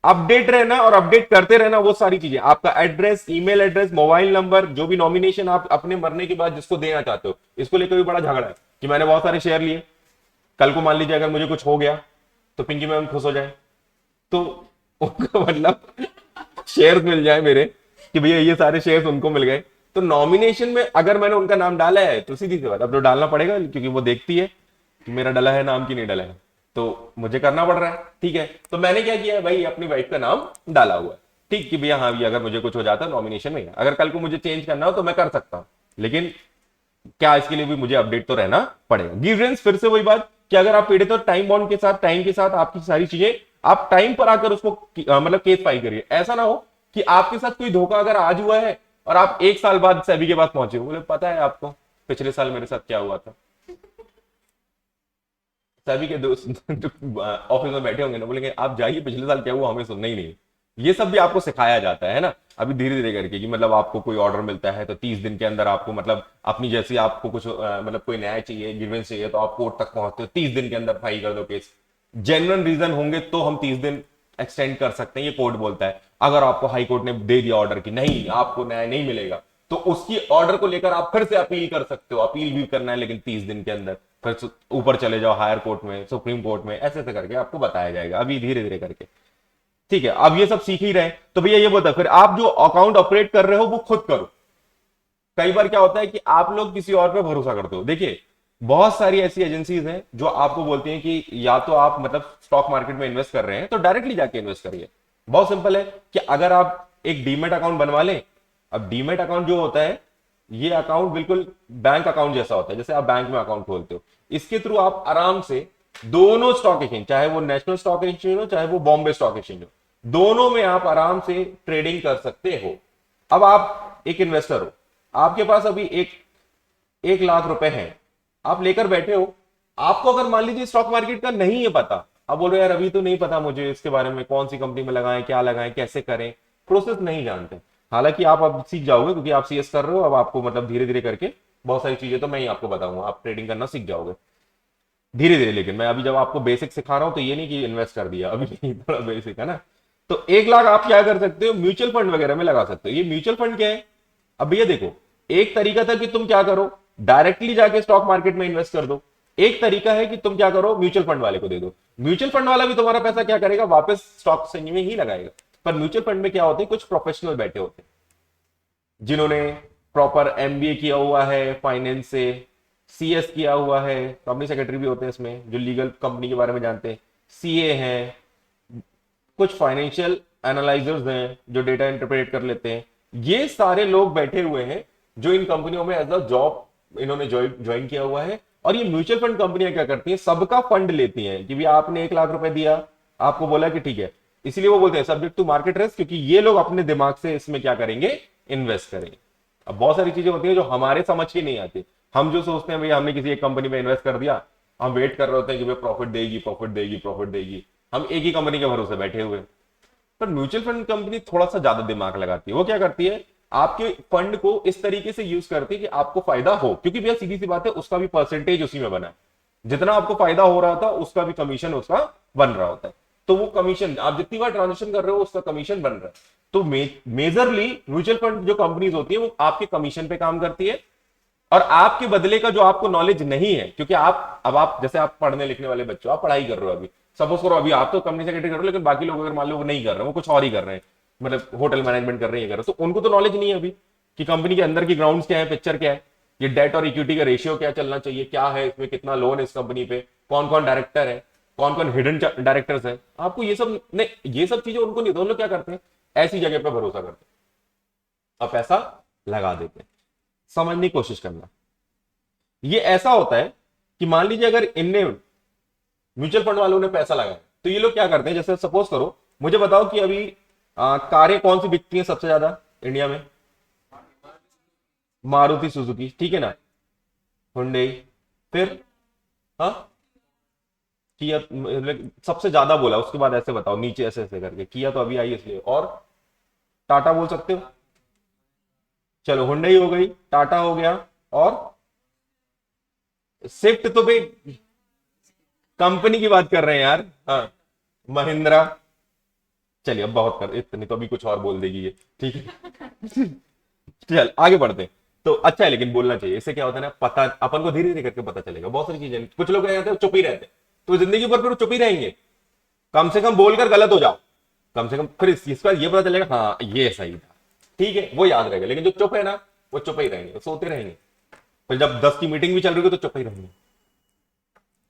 अपडेट रहना और अपडेट करते रहना वो सारी चीजें, आपका address, email address, mobile number, जो भी नॉमिनेशन आप अपने मरने के बाद जिसको देना चाहते हो, इसको लेकर भी बड़ा झगड़ा है कि मैंने बहुत सारे शेयर लिए, कल को मान लीजिए अगर मुझे कुछ हो गया तो पिंकी मैम खुश हो जाए, तो उनको मतलब शेयर मिल जाए मेरे, कि भैया ये सारे शेयर्स उनको मिल गए। तो नॉमिनेशन में अगर मैंने उनका नाम डाला है तो सीधी सी बात अब तो डालना पड़ेगा, क्योंकि वो देखती है कि मेरा डला है नाम की नहीं डला है, तो मुझे करना पड़ रहा है। ठीक है, तो मैंने क्या किया है भाई, अपनी वाइफ का नाम डाला हुआ है। ठीक कि भैया हाँ, भी अगर मुझे कुछ हो जाता है नॉमिनेशन में, अगर कल को मुझे चेंज करना हो तो मैं कर सकता हूं, लेकिन क्या इसके लिए भी मुझे अपडेट तो रहना पड़ेगा। गिवरेंस फिर से वही बात कि अगर आप पीड़ित हो टाइम बॉन्ड के साथ, टाइम के साथ आपकी सारी चीजें आप टाइम पर आकर उसको मतलब केस फाइल करिए। ऐसा ना हो कि आपके साथ कोई धोखा अगर आज हुआ है और आप 1 साल बाद सेबी के पास पहुंचे हो, बोले पता है आपको पिछले साल मेरे साथ क्या हुआ था। सेबी के दोस्त ऑफिस में बैठे होंगे ना, बोलेंगे आप जाइए पिछले साल क्या हुआ हमें सुनना ही नहीं। ये सब भी आपको सिखाया जाता है ना अभी धीरे धीरे करके, कि मतलब आपको कोई ऑर्डर मिलता है तो 30 दिन के अंदर आपको मतलब अपनी जैसी आपको कुछ मतलब कोई न्याय चाहिए, ग्रीवेंस चाहिए, तो आप कोर्ट तक पहुंचते हो, 30 दिन के अंदर फाइल कर दो केस। जेन्युइन रीजन होंगे तो हम 30 दिन एक्सटेंड कर सकते हैं, ये कोर्ट बोलता है। अगर आपको हाई कोर्ट ने दे दिया ऑर्डर कि नहीं आपको न्याय नहीं मिलेगा, तो उसकी ऑर्डर को लेकर आप फिर से अपील कर सकते हो। अपील भी करना है लेकिन 30 दिन के अंदर, फिर ऊपर चले जाओ हायर कोर्ट में, सुप्रीम कोर्ट में, ऐसे ऐसे करके आपको बताया जाएगा अभी धीरे धीरे करके। ठीक है, अब ये सब सीख ही रहे तो भैया ये बोलता है फिर आप जो अकाउंट ऑपरेट कर रहे हो वो खुद करो। कई बार क्या होता है कि आप लोग किसी और पे भरोसा करते हो। देखिए बहुत सारी ऐसी एजेंसीज हैं जो आपको बोलती हैं कि या तो आप मतलब स्टॉक मार्केट में इन्वेस्ट कर रहे हैं तो डायरेक्टली जाके इन्वेस्ट करिए। बहुत सिंपल है कि अगर आप एक डीमेट अकाउंट बनवा लें। अब डीमेट अकाउंट जो होता है ये अकाउंट बिल्कुल बैंक अकाउंट जैसा होता है, जैसे आप बैंक में अकाउंट खोलते हो। इसके थ्रू आप आराम से दोनों स्टॉक एक्सचेंज, चाहे वो नेशनल स्टॉक एक्सचेंज हो चाहे वो बॉम्बे स्टॉक एक्सचेंज हो, दोनों में आप आराम से ट्रेडिंग कर सकते हो। अब आप एक इन्वेस्टर हो, आपके पास अभी 1 लाख रुपए हैं, आप लेकर बैठे हो। आपको अगर मान लीजिए स्टॉक मार्केट का नहीं है पता, अब बोलो यार अभी तो नहीं पता मुझे इसके बारे में, कौन सी कंपनी में लगाएं, क्या लगाएं, कैसे करें, प्रोसेस नहीं जानते। हालांकि आप अब सीख जाओगे क्योंकि आप सीएस कर रहे हो, अब आपको मतलब धीरे धीरे करके बहुत सारी चीजें तो मैं ही आपको बताऊंगा, आप ट्रेडिंग करना सीख जाओगे धीरे धीरे। लेकिन मैं अभी जब आपको बेसिक सिखा रहा हूं तो ये नहीं कि इन्वेस्ट कर दिया, अभी नहीं, थोड़ा बेसिक है ना। तो 1 लाख आप क्या कर सकते हो, म्यूचुअल फंड वगैरह में लगा सकते हो। ये म्यूचुअल फंड क्या है, अब भैया देखो एक तरीका था कि तुम क्या करो डायरेक्टली जाके स्टॉक मार्केट में इन्वेस्ट कर दो, एक तरीका है कि तुम क्या करो म्यूचुअल फंड वाले को दे दो। म्यूचुअल फंड वाला भी तुम्हारा पैसा क्या करेगा, वापस स्टॉक से में ही लगाएगा। पर म्यूचुअल फंड में क्या होते हैं, कुछ प्रोफेशनल बैठे होते हैं जिन्होंने प्रॉपर एमबीए किया हुआ है फाइनेंस से, सीएस किया हुआ है, कंपनी सेक्रेटरी भी होते हैं इसमें जो लीगल कंपनी के बारे में जानते हैं, सीए हैं, कुछ फाइनेंशियल एनालाइजर्स हैं जो डेटा इंटरप्रेट कर लेते हैं। ये सारे लोग बैठे हुए हैं जो इन कंपनियों में एज अ जॉब इन्होंने ज्वाइन किया हुआ है। और ये म्यूचुअल फंड कंपनियां क्या करती हैं, सबका फंड लेती हैं कि भी आपने 1 लाख रुपए दिया, आपको बोला कि ठीक है, इसलिए वो बोलते हैं सब्जेक्ट टू मार्केट रिस्क, क्योंकि ये लोग अपने दिमाग से इसमें क्या करेंगे, इन्वेस्ट करेंगे। अब बहुत सारी चीजें होती है जो हमारे समझ के नहीं आती। हम जो सोचते हैं भैया हमने किसी एक कंपनी में इन्वेस्ट कर दिया, हम वेट कर रहे होते हैं कि भाई प्रॉफिट देगी प्रॉफिट देगी प्रॉफिट देगी, हम एक ही कंपनी के भरोसे बैठे हुए। पर म्यूचुअल फंड कंपनी थोड़ा सा ज्यादा दिमाग लगाती है। वो क्या करती है, आपके फंड को इस तरीके से यूज करती है कि आपको फायदा हो, क्योंकि भैया सीधी सी बात है उसका भी परसेंटेज उसी में बना है। जितना आपको फायदा हो रहा था उसका भी कमीशन उसका बन रहा होता है। तो वो कमीशन आप जितनी बार ट्रांजेक्शन कर रहे हो उसका कमीशन बन रहा है। तो मेजरली म्यूचुअल फंड जो कंपनीज होती है वो आपके कमीशन पे काम करती है, और आपके बदले का जो आपको नॉलेज नहीं है, क्योंकि आप जैसे आप पढ़ने लिखने वाले बच्चों, आप पढ़ाई कर रहे हो, अभी सपोज करो अभी आप तो कंपनी सेक्रेटरी कर रहे हो, लेकिन बाकी लोग अगर मान लो वो नहीं कर रहे हैं, वो कुछ और ही कर रहे हैं, मतलब होटल मैनेजमेंट कर रहे हैं, कर रहे हैं, तो उनको तो नॉलेज नहीं है अभी कि कंपनी के अंदर की ग्राउंड्स क्या है, पिक्चर क्या है, ये डेट और इक्विटी का रेशियो क्या चलना चाहिए, क्या है इसमें, कितना लोन है इस कंपनी पे, कौन कौन डायरेक्टर है, कौन कौन हिडन डायरेक्टर्स है, आपको ये सब नहीं, ये सब चीजें उनको नहीं। दोनों क्या करते हैं, ऐसी जगह पे भरोसा करते हैं, अब पैसा लगा देते हैं। समझने की कोशिश करना, ये ऐसा होता है कि मान लीजिए अगर इनने म्यूचुअल फंड वालों ने पैसा लगाया तो ये लोग क्या करते हैं, जैसे सपोज करो मुझे बताओ कि अभी कारें कौन सी बिकती हैं सबसे ज्यादा इंडिया में, मारुति सुजुकी, ठीक है ना, हुंडई, फिर हाँ किया, मतलब सबसे ज्यादा बोला, उसके बाद ऐसे बताओ नीचे ऐसे ऐसे करके, किया तो अभी आई इसलिए, और टाटा बोल सकते हो, चलो हुंडई हो गई, टाटा हो गया, और स्विफ्ट तो भाई कंपनी की बात कर रहे हैं यार, हाँ महिंद्रा, चलिए अब बहुत कर, इतनी तो अभी कुछ और बोल देगी ये, ठीक है। चल आगे बढ़ते हैं। तो अच्छा है लेकिन बोलना चाहिए, इससे क्या होता है ना, पता अपन को धीरे धीरे करके पता चलेगा बहुत सारी चीजें। कुछ लोग रहते हैं चुप ही रहते हैं, तो जिंदगी भर फिर चुप ही रहेंगे, कम से कम बोलकर गलत हो जाओ, कम से कम फिर इसका ये पता चलेगा हाँ ये सही था, ठीक है, वो याद रहेगा। लेकिन जो चुप है ना, वो चुप ही रहेंगे, सोते रहेंगे। फिर जब 10 की मीटिंग भी चल रही हो तो चुप ही रहेंगे।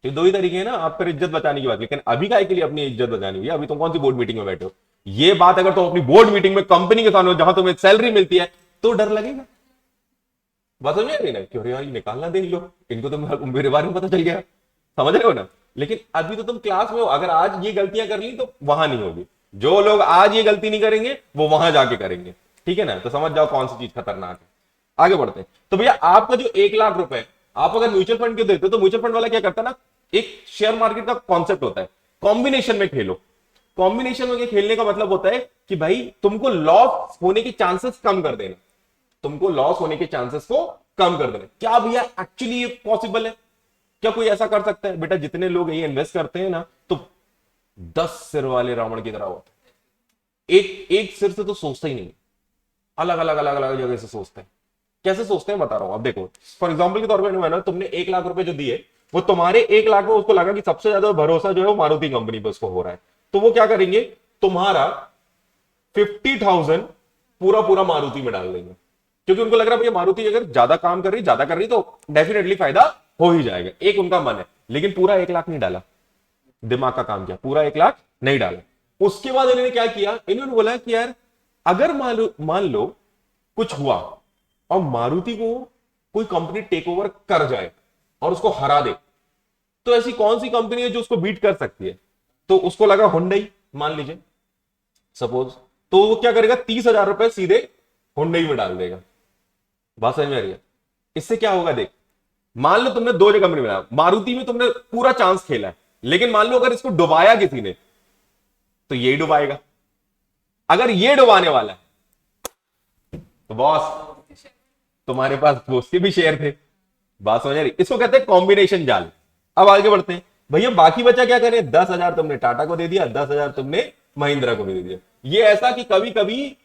तो दो ही तरीके हैं ना आप, फिर इज्जत बचाने की बात। लेकिन अभी काय के लिए अपनी इज्जत बचानी हुई? अभी तुम कौन सी बोर्ड मीटिंग में बैठे हो? ये बात अगर तुम अपनी बोर्ड मीटिंग में कंपनी के सामने जहां तुम्हें सैलरी मिलती है तो डर लगेगा। बात समझ रही ना? क्यों यार, निकालना दे लो इनको, तो मेरे बारे में पता चल गया, समझ रहे हो ना? लेकिन अभी तो तुम क्लास में हो, अगर आज ये गलतियां कर ली तो वहां नहीं होगी। जो लोग आज ये गलती नहीं करेंगे वो वहां जाके करेंगे, ठीक है ना? तो समझ जाओ कौन सी चीज खतरनाक है। आगे बढ़ते हैं। तो भैया आपका जो 1 लाख रुपए आप अगर म्यूचुअल फंड के देते हो, तो म्यूचुअल फंड वाला क्या करता है ना, एक शेयर मार्केट का कॉन्सेप्ट होता है, कॉम्बिनेशन में खेलो। कॉम्बिनेशन में खेलने का मतलब होता है कि भाई तुमको लॉस होने के चांसेस कम कर देना, तुमको लॉस होने के चांसेस को कम कर देना। क्या भैया एक्चुअली ये पॉसिबल है? क्या कोई ऐसा कर सकता है? बेटा जितने लोग ये इन्वेस्ट करते हैं ना, तो 10 सिर वाले रावण की तरह होते हैं। एक एक सिर से तो सोचते ही नहीं, अलग अलग अलग अलग जगह से सोचते हैं। कैसे सोचते हैं बता रहा हूं। अब देखो, फॉर एग्जाम्पल के तौर पर तुमने 1 लाख रुपए जो दिए, वो तुम्हारे 1 लाख में उसको लगा कि सबसे ज्यादा भरोसा जो है वो मारुति कंपनी पर उसको हो रहा है, तो वो क्या करेंगे, तुम्हारा 50,000 पूरा पूरा मारुति में डाल देंगे। क्योंकि उनको लग रहा है भैया मारुति अगर ज्यादा कर रही तो डेफिनेटली फायदा हो ही जाएगा, एक उनका मन है। लेकिन पूरा 1 लाख नहीं डाला, दिमाग का काम किया, पूरा 1 लाख नहीं डाला। उसके बाद इन्होंने क्या किया, इन्होंने बोला कि यार अगर मान लो कुछ हुआ और मारुति को कोई कंपनी टेक ओवर कर जाए और उसको हरा दे, तो ऐसी कौन सी कंपनी है जो उसको बीट कर सकती है? तो उसको लगा हुंडई, मान लीजिए सपोज, तो वो क्या करेगा, 30,000 रुपए सीधे हुंडई में डाल देगा। बात समझ में आ रही है? इससे क्या होगा देख, मान लो तुमने दो जगह कंपनी बनाया, मारुति में तुमने पूरा चांस खेला है, लेकिन मान लो अगर इसको डुबाया किसी ने, तो यही डुबाएगा। अगर ये डुबाने वाला है तो बॉस तुम्हारे पास उसके भी शेयर थे। बात समझ आ रही? इसको कहते हैं कॉम्बिनेशन जाल। अब आगे बढ़ते हैं भैया, बाकी बचा क्या करें, 10,000 तुमने टाटा को दे दिया, 10,000 तुमने महिंद्रा को भी दे दिया। ये ऐसा कि कभी कभी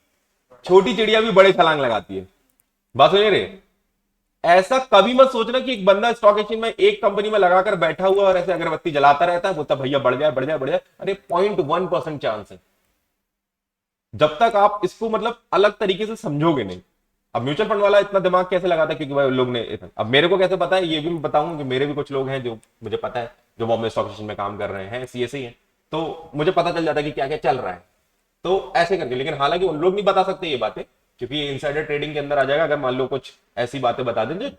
छोटी चिड़िया भी बड़े छलांग लगाती है। बात समझ रहे? ऐसा कभी मत सोचना कि एक बंदा स्टॉक एक्सचेंज में एक कंपनी में लगाकर बैठा हुआ और ऐसे अगरबत्ती जलाता रहता है, बोलता भैया बढ़ जाए बढ़ जाए बढ़ जाए। अरे 0.1% चांस है। जब तक आप इसको मतलब अलग तरीके से समझोगे नहीं। अब म्यूचुअल फंड वाला इतना दिमाग कैसे लगाता है, क्योंकि भाई लोग ने, अब मेरे को कैसे पता है ये भी मैं बताऊंगा कि मेरे भी कुछ लोग हैं जो मुझे पता है, जो बॉम्बे स्टॉक एक्सचेंज में काम कर रहे हैं, सीएसई हैं, तो मुझे पता चल जाता है कि क्या क्या चल रहा है। तो ऐसे करके, लेकिन हालांकि उन लोग नहीं बता सकते ये बातें, क्योंकि ये इनसाइडर ट्रेडिंग के अंदर आ जाएगा अगर मान लो कुछ ऐसी बातें बता दें जो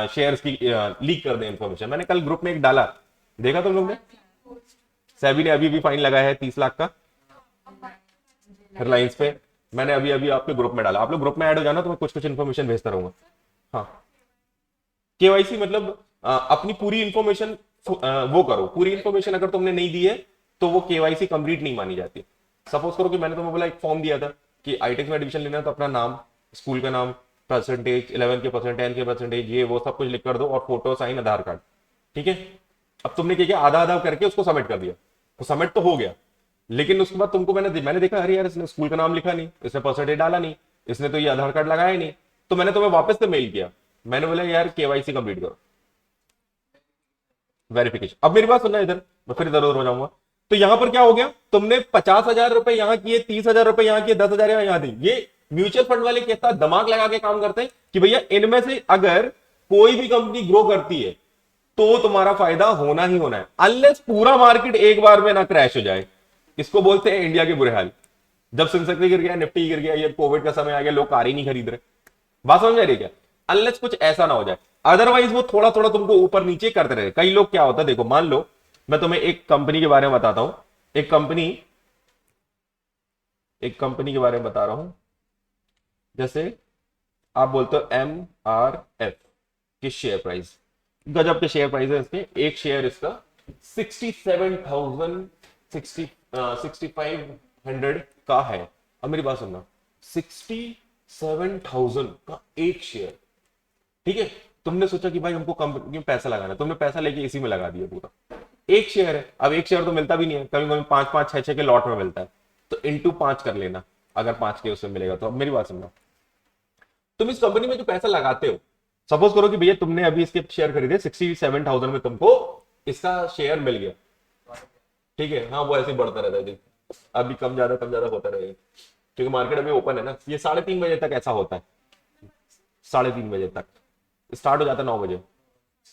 शेयर्स की लीक कर दें इन्फॉर्मेशन। मैंने कल ग्रुप में एक डाला, देखा तुम लोग ने? सेबी ने अभी भी फाइन लगाया है 30 लाख का एयरलाइंस पे। मैंने अभी अभी आपके ग्रुप में डाला, आप लोग ग्रुप में ऐड हो जाना तो मैं कुछ कुछ इन्फॉर्मेशन भेजता रहूंगा। हाँ, केवाईसी मतलब अपनी पूरी इंफॉर्मेशन वो करो। पूरी इंफॉर्मेशन अगर तुमने नहीं दी है तो वो केवाईसी कंप्लीट नहीं मानी जाती। सपोज करो कि मैंने तुम्हें बोला, एक फॉर्म दिया था कि आईटेक्स में एडमिशन लेना है, तो अपना नाम, स्कूल का नाम, परसेंटेज, 11 के परसेंट, 10 के परसेंटेज, ये वो सब कुछ लिख कर दो, और फोटो, साइन, आधार कार्ड। ठीक है, अब तुमने क्या किया, आधा आधा करके उसको सबमिट कर दिया, तो सबमिट तो हो गया। लेकिन उसके बाद तुमको मैंने देखा, अरे यार इसने स्कूल का नाम लिखा नहीं, इसने परसेंटेज डाला नहीं, इसने तो ये आधार कार्ड लगाया नहीं। तो मैंने तुम्हें वापस से मेल किया, मैंने बोला यार केवाईसी कंप्लीट करो, वेरिफिकेशन। अब मेरी बात सुनना इधर, मैं फिर इधर उधर हो जाऊंगा। तो यहां पर क्या हो गया, तुमने 50,000 रुपए यहां किए, 30,000 रुपए यहां किए, 10,000 यहां दी। ये म्यूचुअल फंड वाले कितना दिमाग लगा के काम करते हैं कि भैया इनमें से अगर कोई भी कंपनी ग्रो करती है तो तुम्हारा फायदा होना ही होना है, अनलेस पूरा मार्केट एक बार में ना क्रैश हो जाए। इसको बोलते हैं इंडिया के बुरे हाल। जब सेंसेक्स गिर गया, निफ्टी गिर गया, ये कोविड का समय आ गया, लोग कार ही नहीं खरीद रहे। बात समझ में आ रही क्या? अनलेस कुछ ऐसा ना हो जाए, अदरवाइज वो थोड़ा थोड़ा तुमको ऊपर नीचे करते रहे। कई लोग क्या होता है, देखो मान लो मैं तुम्हें एक कंपनी के बारे में बताता हूं, एक कंपनी के बारे में बता रहा हूं। जैसे आप बोलते हो MRF की शेयर प्राइस, गजब के शेयर प्राइस है इसके। एक शेयर इसका 6500 का है। अब मेरी बात सुनना, 67,000 का एक शेयर। ठीक है, तुमने सोचा कि भाई हमको कंपनी में पैसा लगाना है, तुमने पैसा लेके इसी में लगा दिया पूरा। एक शेयर है, अब एक शेयर तो मिलता भी नहीं है, कभी कभी 5-5, 6-6 के लॉट में मिलता है, तो इंटू 5 कर लेना, अगर 5 के उसमें मिलेगा तो। अब मेरी बात सुनना, तुम इस कंपनी में जो पैसा लगाते हो, सपोज करो कि भैया तुमने अभी इसके शेयर खरीदे 67,000 में, तुमको इसका शेयर मिल गया। ठीक है, हाँ वो ऐसे ही बढ़ता रहता है, अभी कम ज्यादा होता रहेगा। क्योंकि मार्केट अभी ओपन है ना, ये 3:30 बजे तक ऐसा होता है, 3:30 बजे तक स्टार्ट हो जाता है, 9 बजे,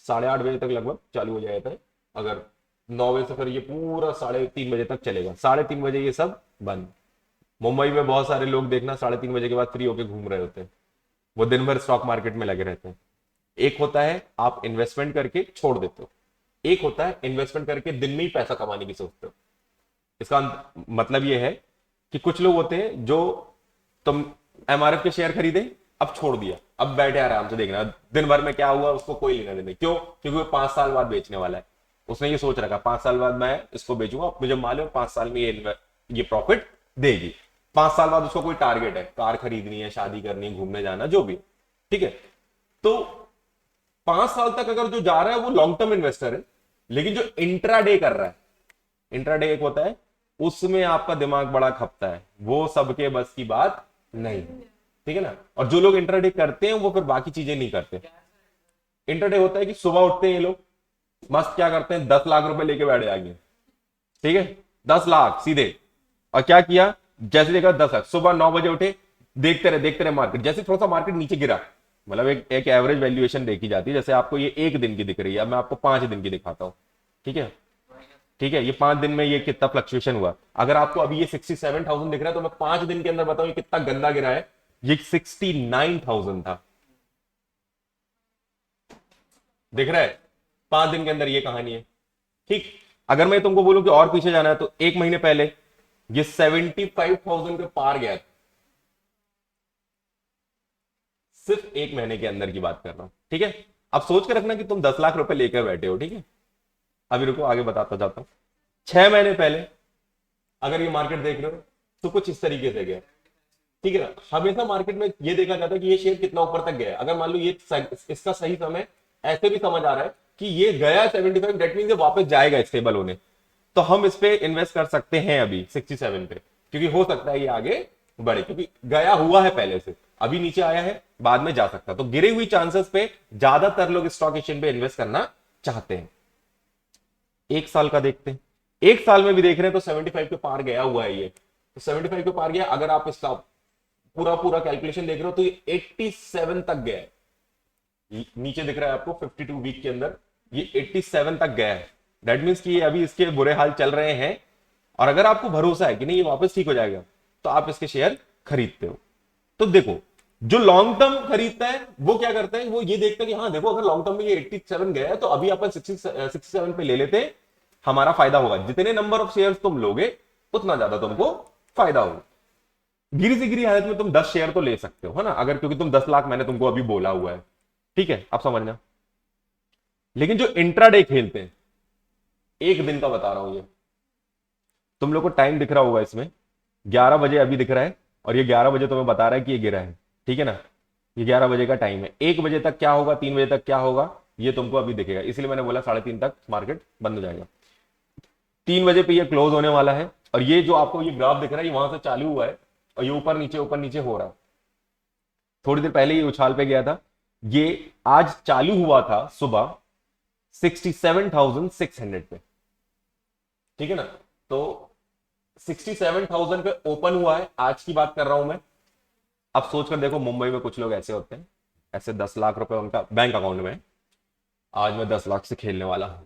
8:30 बजे तक लगभग चालू हो जाता है। अगर 9 बजे से फिर ये पूरा 3:30 बजे तक चलेगा, 3:30 बजे ये सब बंद। मुंबई में बहुत सारे लोग देखना 3:30 बजे के बाद फ्री होके घूम रहे होते हैं, वो दिन भर स्टॉक मार्केट में लगे रहते हैं। एक होता है आप इन्वेस्टमेंट करके छोड़ देते हो, एक होता है इन्वेस्टमेंट करके दिन में ही पैसा कमाने की सोचते हो। इसका मतलब ये है कि कुछ लोग होते हैं जो तुम एमआरएफ के शेयर खरीदे, अब छोड़ दिया, अब बैठे आराम से देखना दिन भर में क्या हुआ, उसको कोई लेना देना, क्यों? क्योंकि वो 5 साल बाद बेचने वाला है। उसने ये सोच रखा 5 साल बाद मैं इसको बेचूंगा, मुझे मालूम 5 साल में ये प्रॉफिट देगी। 5 साल बाद उसको कोई टारगेट है, कार खरीदनी है, शादी करनी है, घूमने जाना, जो भी, ठीक है। तो 5 साल तक अगर जो जा रहा है वो लॉन्ग टर्म इन्वेस्टर है। लेकिन जो इंट्राडे कर रहा है, इंट्राडे एक होता है, उसमें आपका दिमाग बड़ा खपता है, वो सबके बस की बात नहीं, ठीक है ना। और जो लोग इंट्राडे करते हैं वो फिर बाकी चीजें नहीं करते। इंट्राडे होता है कि सुबह उठते हैं ये लोग, मस्त क्या करते हैं, 10 लाख रुपए लेके बैठ जाएंगे, ठीक है, 10 लाख सीधे। और क्या किया, जैसे देखा 10 लाख, सुबह 9 बजे उठे, देखते रहे मार्केट, जैसे थोड़ा सा मार्केट नीचे गिरा, मतलब एक एवरेज वैल्यूएशन देखी जाती है, जैसे आपको ये 1 दिन की दिख रही है, अब मैं आपको 5 दिन की दिखाता हूं, ठीक है। ठीक है, ये 5 दिन में ये कितना फ्लक्चुएशन हुआ। अगर आपको अभी ये 67,000 दिख रहा है, तो मैं 5 दिन के अंदर बताऊं ये कितना गंदा गिरा है, ये 69,000 था, दिख रहा है। 5 दिन के अंदर ये कहानी है, ठीक। अगर मैं तुमको बोलूं कि और पीछे जाना है, तो 1 महीने पहले ये 75,000 के पार गया था, सिर्फ 1 महीने के अंदर की बात कर रहा हूं, ठीक है। अब सोच के रखना कि तुम 10 लाख रुपए लेकर बैठे हो, ठीक है। अभी रुको, आगे बताता जाता हूं। 6 महीने पहले अगर ये मार्केट देख रहे हो तो कुछ इस तरीके से गया, ठीक है ना। हमेशा मार्केट में ये देखा जाता है कि ये शेयर कितना ऊपर तक गया। अगर मान लो ये इसका सही समय ऐसे भी समझ आ रहा है कि ये गया 75, दैट मीन ये वापस जाएगा स्टेबल होने, तो हम इस पे इन्वेस्ट कर सकते हैं अभी 67 पे, क्योंकि हो सकता है ये आगे बढ़े, क्योंकि गया हुआ है पहले से, अभी नीचे आया है, बाद में जा सकता है। तो गिरे हुई चांसेस पे ज्यादातर लोग स्टॉक एक्सचेंज पे इन्वेस्ट करना चाहते हैं। 1 साल का देखते हैं, 1 साल में भी देख रहे हैं तो 75 के पार गया हुआ है ये, तो 75 के पार गया। अगर आप इसका पूरा पूरा कैलकुलेशन देख रहे हो तो ये 87 तक गया है, नीचे दिख रहा है आपको 52 वीक के अंदर ये 87 तक गया है। दैट मीन्स कि ये अभी इसके बुरे हाल चल रहे हैं, और अगर आपको भरोसा है कि नहीं ये वापस ठीक हो जाएगा, तो आप इसके शेयर खरीदते हो। तो देखो, जो लॉन्ग टर्म खरीदता है वो क्या करता है, वो ये देखता है कि हाँ देखो, अगर लॉन्ग टर्म में ये 87 गया है तो अभी अपन 67 पे ले लेते हैं, हमारा फायदा होगा। जितने नंबर ऑफ शेयर तुम लोगे उतना ज्यादा तुमको फायदा होगा। गिरी से गिरी हालत में तुम 10 शेयर तो ले सकते हो, है ना, अगर, क्योंकि तुम 10 लाख मैंने तुमको अभी बोला हुआ है, ठीक है, आप समझना। लेकिन जो इंट्राडे खेलते हैं, 1 दिन का बता रहा हूं, ये तुम लोग को टाइम दिख रहा होगा इसमें, 11 बजे अभी दिख रहा है, और ये 11 बजे तुम्हें बता रहा है कि ये गिरा है, ठीक है ना। ये 11 बजे का टाइम है, 1 बजे तक क्या होगा, 3 बजे तक क्या होगा, ये तुमको अभी दिखेगा, इसलिए मैंने बोला 3:30 तक मार्केट बंद हो जाएगा। 3 बजे पे ये क्लोज होने वाला है, और ये जो आपको ये ग्राफ दिख रहा है ये वहां से चालू हुआ है, और ये ऊपर नीचे हो रहा है। थोड़ी देर पहले ये उछाल पे गया था, ये आज चालू हुआ था सुबह 67,600 पे, ठीक है ना। तो 67,000 पे ओपन हुआ है, आज की बात कर रहा हूं मैं। अब सोच कर देखो, मुंबई में कुछ लोग ऐसे होते हैं, ऐसे 10 लाख रुपए उनका बैंक अकाउंट में, आज मैं 10 लाख से खेलने वाला हूं,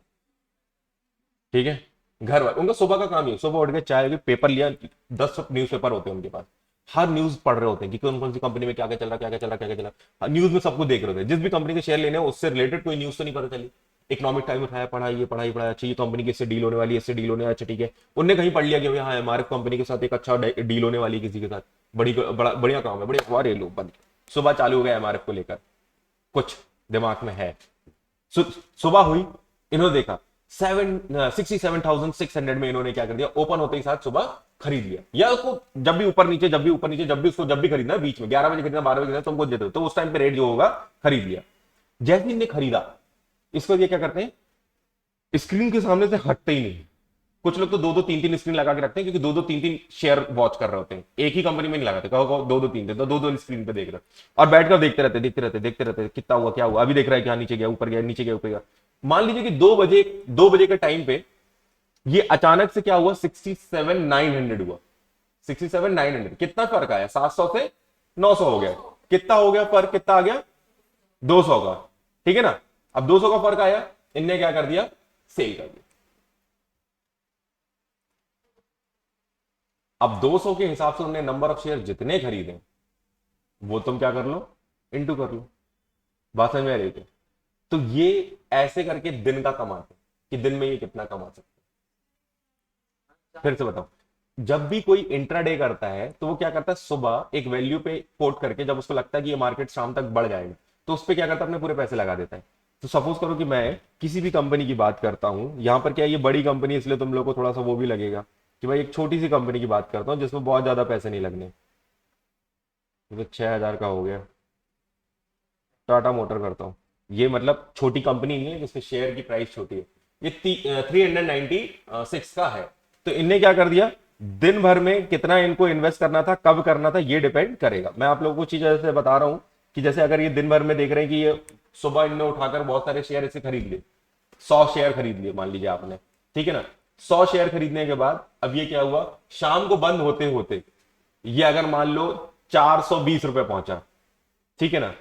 ठीक है। घर वाले, उनका सुबह का काम ही, सुबह उठ के चाय की पेपर लिया, 10 न्यूज़पेपर होते हैं उनके पास, हर न्यूज पढ़ रहे होते हैं कि कौन कौन सी कंपनी में क्या क्या चल रहा, क्या क्या चल रहा, क्या क्या चल रहा, न्यूज में सब कुछ देख रहे होते हैं। जिस भी कंपनी के शेयर लेने उससे रिलेटेड कोई न्यूज तो नहीं पता चली, इकोनॉमिक टाइम उठाया, पढ़ाई, अच्छा ये कंपनी की इससे डील होने वाली है, इससे डील होने, अच्छा ठीक है। उनने कहीं पढ़ लिया कि हाँ एमआरएफ कंपनी के साथ एक अच्छा डील होने वाली है किसी के साथ, बढ़िया काम है, बढ़िया अखबार, लो बंद। सुबह चालू हो गया एमआरएफ को लेकर, कुछ दिमाग में है, सुबह हुई, इन्होंने देखा 67,600 में, इन्होंने क्या कर दिया, ओपन होते ही साथ सुबह खरीद लिया। या उसको जब भी ऊपर नीचे, उसको जब भी खरीदना है, बीच में 11 बजे खरीदना, 12 बजे खरीदना, तुमको देते हो, तो उस टाइम पे रेट जो होगा खरीद लिया। जैसे इन्हें खरीदा, इसको ये क्या करते हैं, स्क्रीन के सामने से हटते ही नहीं। कुछ लोग तो 2-2, 3-3 स्क्रीन लगा के रखते हैं, क्योंकि 2-2, 3-3 शेयर वॉच कर रहे होते हैं, एक ही कंपनी में नहीं लगाते, कहो 2-2, 3 तो 2-2 स्क्रीन पे देख रहे और बैठकर देखते रहते कितना हुआ, क्या हुआ, अभी देख रहा है कि हाँ नीचे गया, ऊपर गया, नीचे गया, ऊपर गया। मान लीजिए कि 2 बजे के टाइम पे ये अचानक से क्या हुआ, 67,900 हुआ, 67,900, कितना फर्क आया, 700 से 900 हो गया। कितना हो गया फर्क, कितना आ गया, 200 का, ठीक है ना। अब 200 का फर्क आया, इनने क्या कर दिया, सेल कर दिया। अब 200 के हिसाब से उन्होंने नंबर ऑफ शेयर जितने खरीदे वो तुम क्या कर लो, इनटू कर लो। बात समझ में आ रही है? तो ये ऐसे करके दिन का कमाते कि दिन में ये कितना कमा सकते। फिर से बताओ, जब भी कोई इंट्राडे करता है तो वो क्या करता है, सुबह एक वैल्यू पे कोट करके जब उसको लगता है कि ये मार्केट शाम तक बढ़ जाएगा तो उस पर क्या करता है, अपने पूरे पैसे लगा देता है। तो सपोज करो कि मैं किसी भी कंपनी की बात करता हूं, यहां पर क्या ये बड़ी कंपनी इसलिए तुम लोग को थोड़ा सा वो भी लगेगा कि भाई एक छोटी सी कंपनी की बात करता हूं जिसमें बहुत ज्यादा पैसे नहीं लगने। तो 6,000 का हो गया, टाटा मोटर करता हूँ, ये मतलब छोटी कंपनी नहीं है जिसके शेयर की प्राइस छोटी है, ये 396 का है। तो इनने क्या कर दिया, दिन भर में कितना इनको इन्वेस्ट करना था, कब करना था, ये डिपेंड करेगा। मैं आप लोगों को चीज ऐसे बता रहा हूं कि जैसे अगर ये दिन भर में देख रहे हैं कि ये सुबह इनने उठाकर बहुत सारे शेयर इसे खरीद लिए, 100 शेयर खरीद लिए मान लीजिए आपने, ठीक है ना। 100 शेयर खरीदने के बाद अब ये क्या हुआ, शाम को बंद होते होते ये अगर मान लो 420 रुपए पहुंचा, ठीक है ना।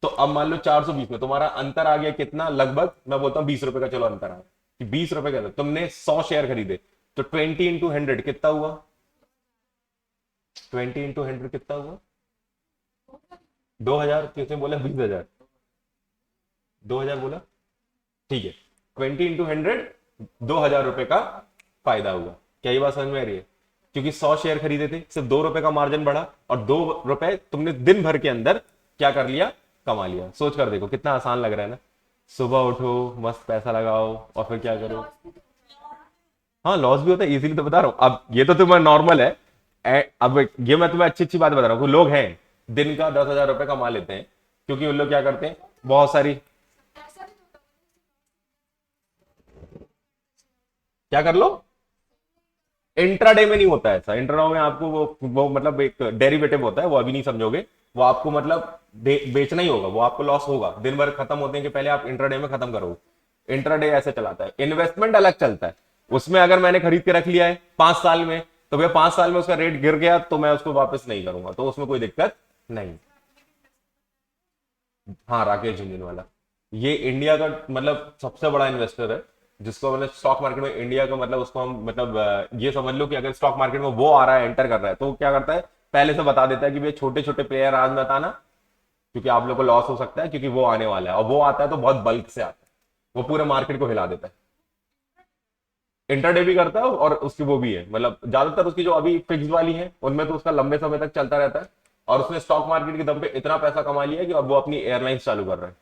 तो अब मान लो 420 में तुम्हारा अंतर आ गया कितना, लगभग मैं बोलता हूं 20 रुपए का, चलो अंतर आया कि 20 रुपए का तुमने 100 शेयर खरीदे, तो 20 × 100 कितना हुआ, 20 × 100 कितना हुआ, 2,000, किसने बोला 20,000, 2,000 बोला, ठीक है। 20 × 100 2,000 रुपए का फायदा हुआ। क्या ये बात समझ में आ रही है? क्योंकि 100 शेयर खरीदे थे, सिर्फ 2 रुपए का मार्जिन बढ़ा और 2 रुपए तुमने दिन भर के अंदर क्या कर लिया, कमा लिया। सोच कर देखो कितना आसान लग रहा है ना। सुबह उठो, मस्त पैसा लगाओ और फिर क्या करो। हाँ लॉस भी होता है, इजीली तो बता रहा हूं। अब ये तो तुम्हारा नॉर्मल है, अब ये मैं तुम्हें अच्छी अच्छी बात बता रहा हूँ। लोग हैं दिन का 10,000 रुपए कमा लेते हैं, क्योंकि उन लोग क्या करते हैं, बहुत सारी, क्या कर लो, इंट्राडे में नहीं होता है ऐसा। इंट्राडे में आपको वो मतलब एक डेरिवेटिव होता है, वो अभी नहीं समझोगे। वो आपको मतलब बेचना ही होगा, वो आपको लॉस होगा। दिन भर खत्म होने के पहले आप इंट्राडे में खत्म करोगे। इंट्राडे ऐसे चलाता है। इन्वेस्टमेंट अलग चलता है, उसमें अगर मैंने खरीद के रख लिया है 5 साल में, तो भैया 5 साल में उसका रेट गिर गया तो मैं उसको वापस नहीं करूंगा, तो उसमें कोई दिक्कत नहीं। हाँ राकेश झुंझुनवाला, ये इंडिया का मतलब सबसे बड़ा इन्वेस्टर है, जिसको मतलब स्टॉक मार्केट में इंडिया का मतलब उसको हम मतलब ये समझ लो कि अगर स्टॉक मार्केट में वो आ रहा है, एंटर कर रहा है, तो वो क्या करता है, पहले से बता देता है कि भाई छोटे छोटे प्लेयर आज मत आना, क्योंकि आप लोग को लॉस हो सकता है, क्योंकि वो आने वाला है। और वो आता है तो बहुत बल्क से आता है, वो पूरे मार्केट को हिला देता है। इंटरडे भी करता है और उसकी वो भी है, मतलब ज्यादातर उसकी जो अभी फिक्स वाली है उनमें तो उसका लंबे समय तक चलता रहता है। और उसने स्टॉक मार्केट के दम पे इतना पैसा कमा लिया है कि अब वो अपनी एयरलाइंस चालू कर रहा है।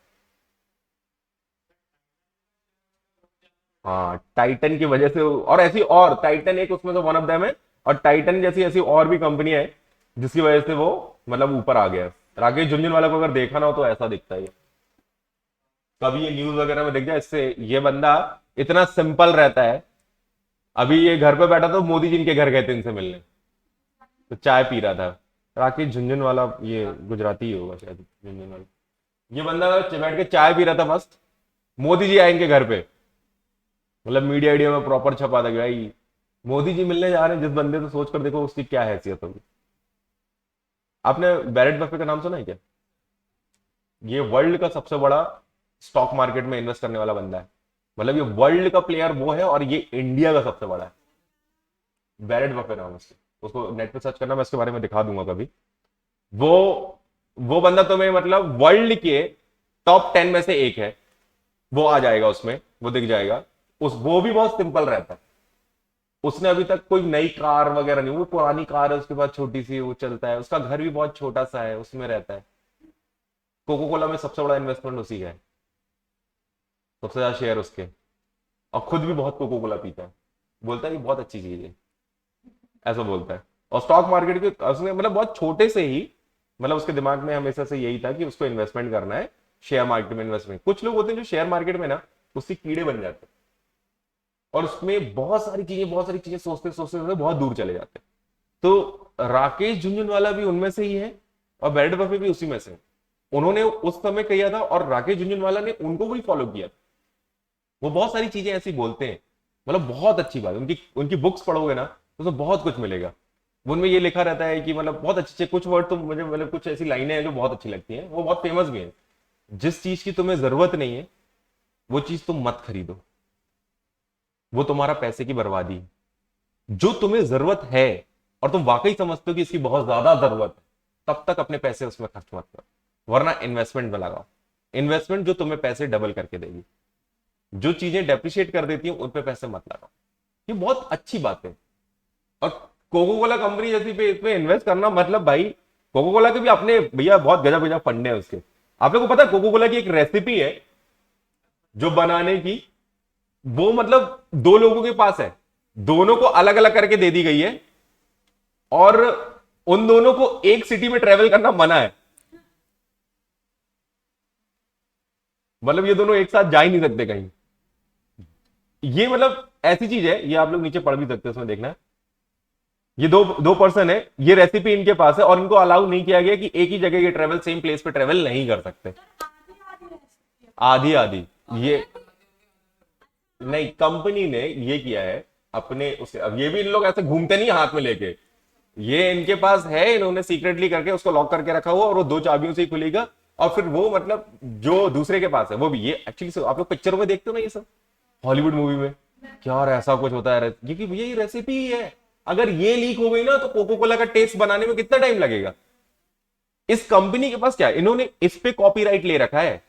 हाँ टाइटन की वजह से, और ऐसी और टाइटन एक उसमें से वन ऑफ देम है, और टाइटन जैसी ऐसी और भी कंपनियां है जिसकी वजह से वो मतलब ऊपर आ गया है। राकेश झुंझुनवाला को अगर देखा ना हो तो ऐसा दिखता है ये। कभी ये न्यूज वगैरह में दिख जाए, इससे ये बंदा इतना सिंपल रहता है। अभी ये घर पे बैठा तो मोदी जी इनके घर गए थे इनसे मिलने, तो चाय पी रहा था। राकेश झुंझुनवाला ये गुजराती ही होगा शायद, झुंझुनवाला। ये बंदा बैठ के चाय पी रहा था मस्त, मोदी जी आए इनके घर पे, मतलब मीडिया वीडियो में प्रॉपर छपा था कि भाई मोदी जी मिलने जा रहे हैं जिस बंदे, तो सोच कर देखो उसकी क्या हैसियत होगी। आपने बैरेट बफे का नाम सुना है क्या? ये वर्ल्ड का सबसे बड़ा स्टॉक मार्केट में इन्वेस्ट करने वाला बंदा है। मतलब ये वर्ल्ड का प्लेयर वो है, और ये इंडिया का सबसे बड़ा है। बैरेट बफे नाम है उसके, उसको नेट पे सर्च करना, मैं इसके बारे में दिखा दूंगा कभी। वो वो बंदा तुम्हें मतलब वर्ल्ड के टॉप 10 में से एक है, वो आ जाएगा उसमें, वो दिख जाएगा। वो भी बहुत सिंपल रहता है। उसने अभी तक कोई नई कार वगैरह नहीं, वो पुरानी कार है उसके पास छोटी सी, वो चलता है, उसका घर भी बहुत छोटा सा है, उसमें रहता है। कोको कोला में सबसे बड़ा इन्वेस्टमेंट उसी का है, सबसे ज्यादा शेयर उसके। और खुद भी बहुत कोको कोला पीता है, बोलता है कि बहुत अच्छी चीज है, ऐसा बोलता है। और स्टॉक मार्केट के उसने मतलब बहुत छोटे से ही, मतलब उसके दिमाग में हमेशा से यही था कि उसको इन्वेस्टमेंट करना है, शेयर मार्केट में इन्वेस्टमेंट। कुछ लोग होते हैं जो शेयर मार्केट में ना उससे कीड़े बन जाते हैं, और उसमें बहुत सारी चीजें सोचते सोचते सोचते बहुत दूर चले जाते हैं। तो राकेश झुंझुनवाला भी उनमें से ही है, और बैरेट बफे भी उसी में से। उन्होंने उस समय किया था और राकेश झुंझुनवाला ने उनको भी फॉलो किया। वो बहुत सारी चीजें ऐसी बोलते हैं, मतलब बहुत अच्छी बात। उनकी उनकी बुक्स पढ़ोगे ना तो उसमें बहुत कुछ मिलेगा। उनमें ये लिखा रहता है कि मतलब बहुत अच्छे कुछ वर्ड तो मुझे मतलब कुछ ऐसी लाइनें हैं जो बहुत अच्छी लगती हैं, वो बहुत फेमस भी हैं। जिस चीज की तुम्हें जरूरत नहीं है वो चीज तुम मत खरीदो, वो तुम्हारा पैसे की बर्बादी है। जो तुम्हें जरूरत है और तुम वाकई समझते हो कि इसकी बहुत ज्यादा जरूरत है, तब तक अपने पैसे उसमें खर्च मत करो, वरना इन्वेस्टमेंट में लगाओ। इन्वेस्टमेंट जो तुम्हें पैसे डबल करके देगी। जो चीजें डेप्रिशिएट कर देती हैं उन पे पैसे मत लगाओ। ये बहुत अच्छी बात है। और कोको कोला कंपनी जैसी पे इसमें इन्वेस्ट करना मतलब भाई, कोको कोला के भी अपने भैया बहुत गजब गजब फंडे हैं उसके। आप लोगों को पता है कोको कोला की एक रेसिपी है जो बनाने की, वो मतलब दो लोगों के पास है, दोनों को अलग अलग करके दे दी गई है, और उन दोनों को एक सिटी में ट्रेवल करना मना है। मतलब ये दोनों एक साथ जा ही नहीं सकते कहीं। ये मतलब ऐसी चीज है, ये आप लोग नीचे पढ़ भी सकते हैं, उसमें देखना है। ये दो दो पर्सन है, ये रेसिपी इनके पास है, और इनको अलाउ नहीं किया गया कि एक ही जगह ये ट्रेवल सेम प्लेस पे ट्रेवल नहीं कर सकते। आधी आधी। ये नहीं, कंपनी ने ये किया है अपने उससे। अब ये भी इन लोग ऐसे घूमते नहीं हाथ में लेके, ये इनके पास है, इन्होंने सीक्रेटली करके उसको लॉक करके रखा हुआ, और वो दो चाबियों से ही खुलेगा। और फिर वो मतलब जो दूसरे के पास है वो भी, ये एक्चुअली आप लोग पिक्चरों में देखते हो ना ये सब, हॉलीवुड मूवी में, क्या यार ऐसा कुछ होता है, क्योंकि भैया ये रेसिपी ही है। अगर ये लीक हो गई ना तो कोको कोला का टेस्ट बनाने में कितना टाइम लगेगा। इस कंपनी के पास क्या है, इन्होंने इस पे कॉपीराइट ले रखा है।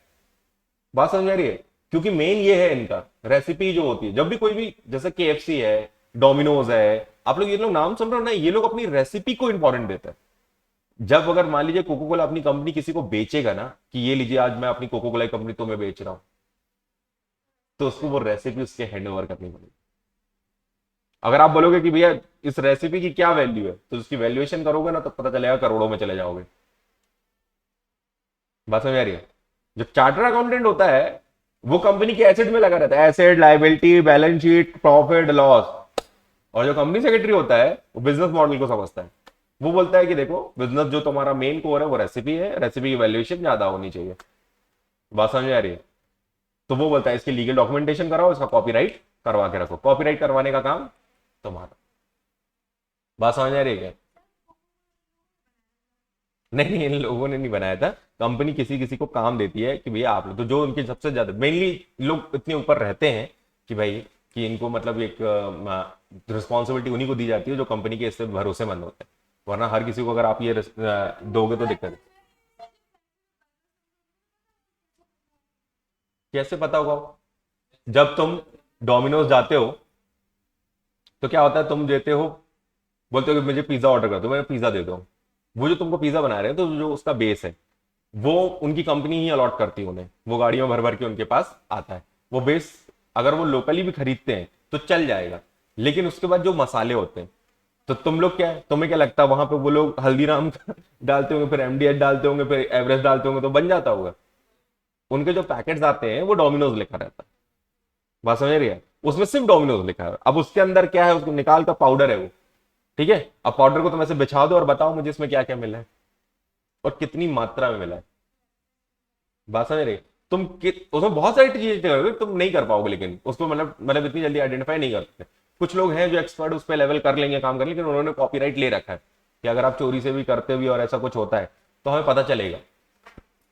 बात समझ आ रही है? क्योंकि मेन ये है इनका, रेसिपी जो होती है, जब भी कोई भी जैसे केएफसी है, डोमिनोज है, आप लोग ये लोग नाम सुन रहे हो ना, ये लोग अपनी रेसिपी को इंपॉर्टेंट देते हैं। जब अगर मान लीजिए कोको कोला अपनी कंपनी किसी को बेचेगा ना, कि ये लीजिए आज मैं अपनी कोको कोला कंपनी तुम्हें बेच रहा हूं, तो उसको वो रेसिपी उसके हैंड ओवर करनी पड़ेगी। अगर आप बोलोगे कि भैया इस रेसिपी की क्या वैल्यू है, तो उसकी वैल्यूएशन करोगे ना तो पता चलेगा करोड़ों में चले जाओगे। बात समझ आ रही है? जो चार्टर अकाउंटेंट होता है वो कंपनी के एसेट में लगा रहता है, asset, liability, balance sheet, profit loss. और जो कंपनी सेक्रेटरी होता है वो बिजनेस मॉडल को समझता है। वो बोलता है कि देखो बिजनेस जो तुम्हारा मेन कोर है वो रेसिपी है, रेसिपी की वैल्यूएशन ज्यादा होनी चाहिए। बात समझ आ रही है? तो वो बोलता है इसकी लीगल डॉक्यूमेंटेशन कराओ, इसका कॉपीराइट करवा के रखो। कॉपीराइट करवाने का काम तुम्हारा। बात समझ आ रही है क्या? नहीं नहीं, इन लोगों ने नहीं बनाया था। कंपनी किसी किसी को काम देती है कि भैया आप लोग, तो जो उनके सबसे ज्यादा मेनली लोग इतने ऊपर रहते हैं कि भाई, कि इनको मतलब एक रिस्पॉन्सिबिलिटी उन्हीं को दी जाती है जो कंपनी के इससे भरोसेमंद होते हैं। वरना हर किसी को अगर आप ये दोगे तो दिक्कत है। कैसे पता होगा? जब तुम डोमिनोज जाते हो तो क्या होता है, तुम देते हो, बोलते हो कि मुझे पिज्जा ऑर्डर कर दो, मैं पिज्जा दे दो। वो जो तुमको पिज्जा बना रहे हैं, तो जो उसका बेस है वो उनकी कंपनी ही अलॉट करती है उन्हें, वो गाड़ियों भर भर के उनके पास आता है वो बेस। अगर वो लोकली भी खरीदते हैं तो चल जाएगा, लेकिन उसके बाद जो मसाले होते हैं, तो तुम लोग क्या है, तुम्हें क्या लगता है वहां पे वो लोग हल्दीराम डालते होंगे, फिर एमडीएच डालते होंगे, फिर एवरेस्ट डालते होंगे, तो बन जाता होगा। उनके जो पैकेट्स आते हैं वो डोमिनोज लिखा रहता है। बात समझ रही है? उसमें सिर्फ डोमिनोज लिखा है। अब उसके अंदर क्या है, उसको निकाल का पाउडर है वो। ठीक है, अब पाउडर को तुम ऐसे बिछा दो और बताओ मुझे इसमें क्या क्या मिला है और कितनी मात्रा में मिला है। बात समझ रही है? उसमें बहुत सारी चीजें करोगे, तुम नहीं कर पाओगे, लेकिन उसको मतलब इतनी जल्दी आइडेंटिफाई नहीं कर सकते। कुछ लोग हैं जो एक्सपर्ट उस पर लेवल कर लेंगे, काम कर लेंगे, लेकिन उन्होंने कॉपीराइट ले रखा है कि अगर आप चोरी से भी करते भी और ऐसा कुछ होता है तो हमें पता चलेगा।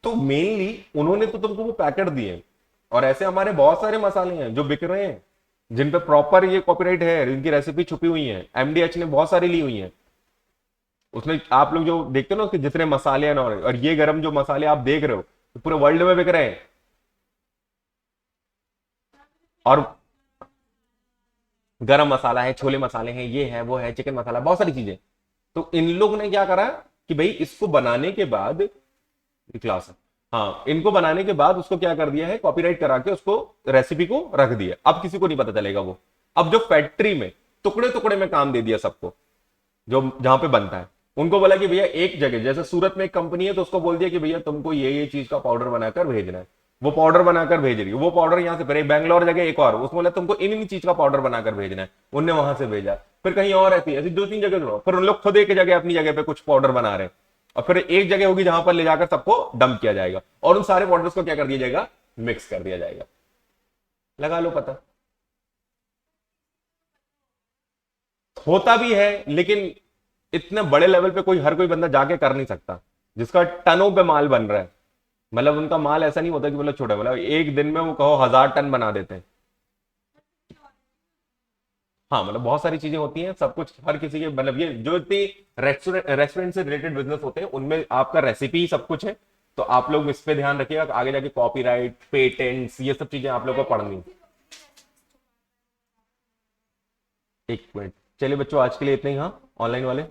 तो मेनली उन्होंने तो तुमको वो पैकेट दिए। और ऐसे हमारे बहुत सारे मसाले हैं जो बिक रहे हैं, जिन पे प्रॉपर ये कॉपीराइट है, इनकी रेसिपी छुपी हुई है, एमडीएच ने बहुत सारी ली हुई है। उसमें आप लोग जो देखते हो ना कि जितने मसाले हैं ना, और ये गरम जो मसाले आप देख रहे हो तो पूरे वर्ल्ड में बिक रहे हैं। और गरम मसाला है, छोले मसाले हैं, ये है वो है, चिकन मसाला, बहुत सारी चीजें। तो इन लोग ने क्या करा कि भाई इसको बनाने के बाद, क्लास है, हाँ, इनको बनाने के बाद उसको क्या कर दिया है, कॉपीराइट करा के उसको रेसिपी को रख दिया। अब किसी को नहीं पता चलेगा वो। अब जो फैक्ट्री में टुकड़े टुकड़े में काम दे दिया सबको, जो जहां पे बनता है, उनको बोला कि भैया एक जगह, जैसे सूरत में एक कंपनी है तो उसको बोल दिया कि भैया तुमको ये चीज का पाउडर बनाकर भेजना है। वो पाउडर बनाकर भेज रही है, वो पाउडर यहाँ से फिर बैंगलोर जगह एक और, उसको बोला तुमको इन चीज का पाउडर बनाकर भेजना है, उनने वहां से भेजा। फिर कहीं और रहती है, ऐसी दो तीन जगह, फिर उन लोग खुद एक जगह अपनी जगह पे कुछ पाउडर बना रहे हैं, और फिर एक जगह होगी जहां पर ले जाकर सबको डंप किया जाएगा, और उन सारे पाउडर्स को क्या कर दिया जाएगा, मिक्स कर दिया जाएगा। लगा लो पता। होता भी है, लेकिन इतने बड़े लेवल पे कोई हर कोई बंदा जाके कर नहीं सकता, जिसका टनों पे माल बन रहा है। मतलब उनका माल ऐसा नहीं होता कि मतलब छोटा, मतलब एक दिन में वो कहो 1000 टन बना देते हैं। हाँ मतलब बहुत सारी चीजें होती हैं, सब कुछ हर किसी के, मतलब ये जो इतनी रेस्टोरेंट से रिलेटेड बिजनेस होते हैं उनमें आपका रेसिपी ही सब कुछ है। तो आप लोग इस पे ध्यान रखिएगा, आगे जाके कॉपीराइट, पेटेंट्स, ये सब चीजें आप लोग को पढ़नी है। एक मिनट, चलिए बच्चों आज के लिए इतना ही, हाँ ऑनलाइन वाले।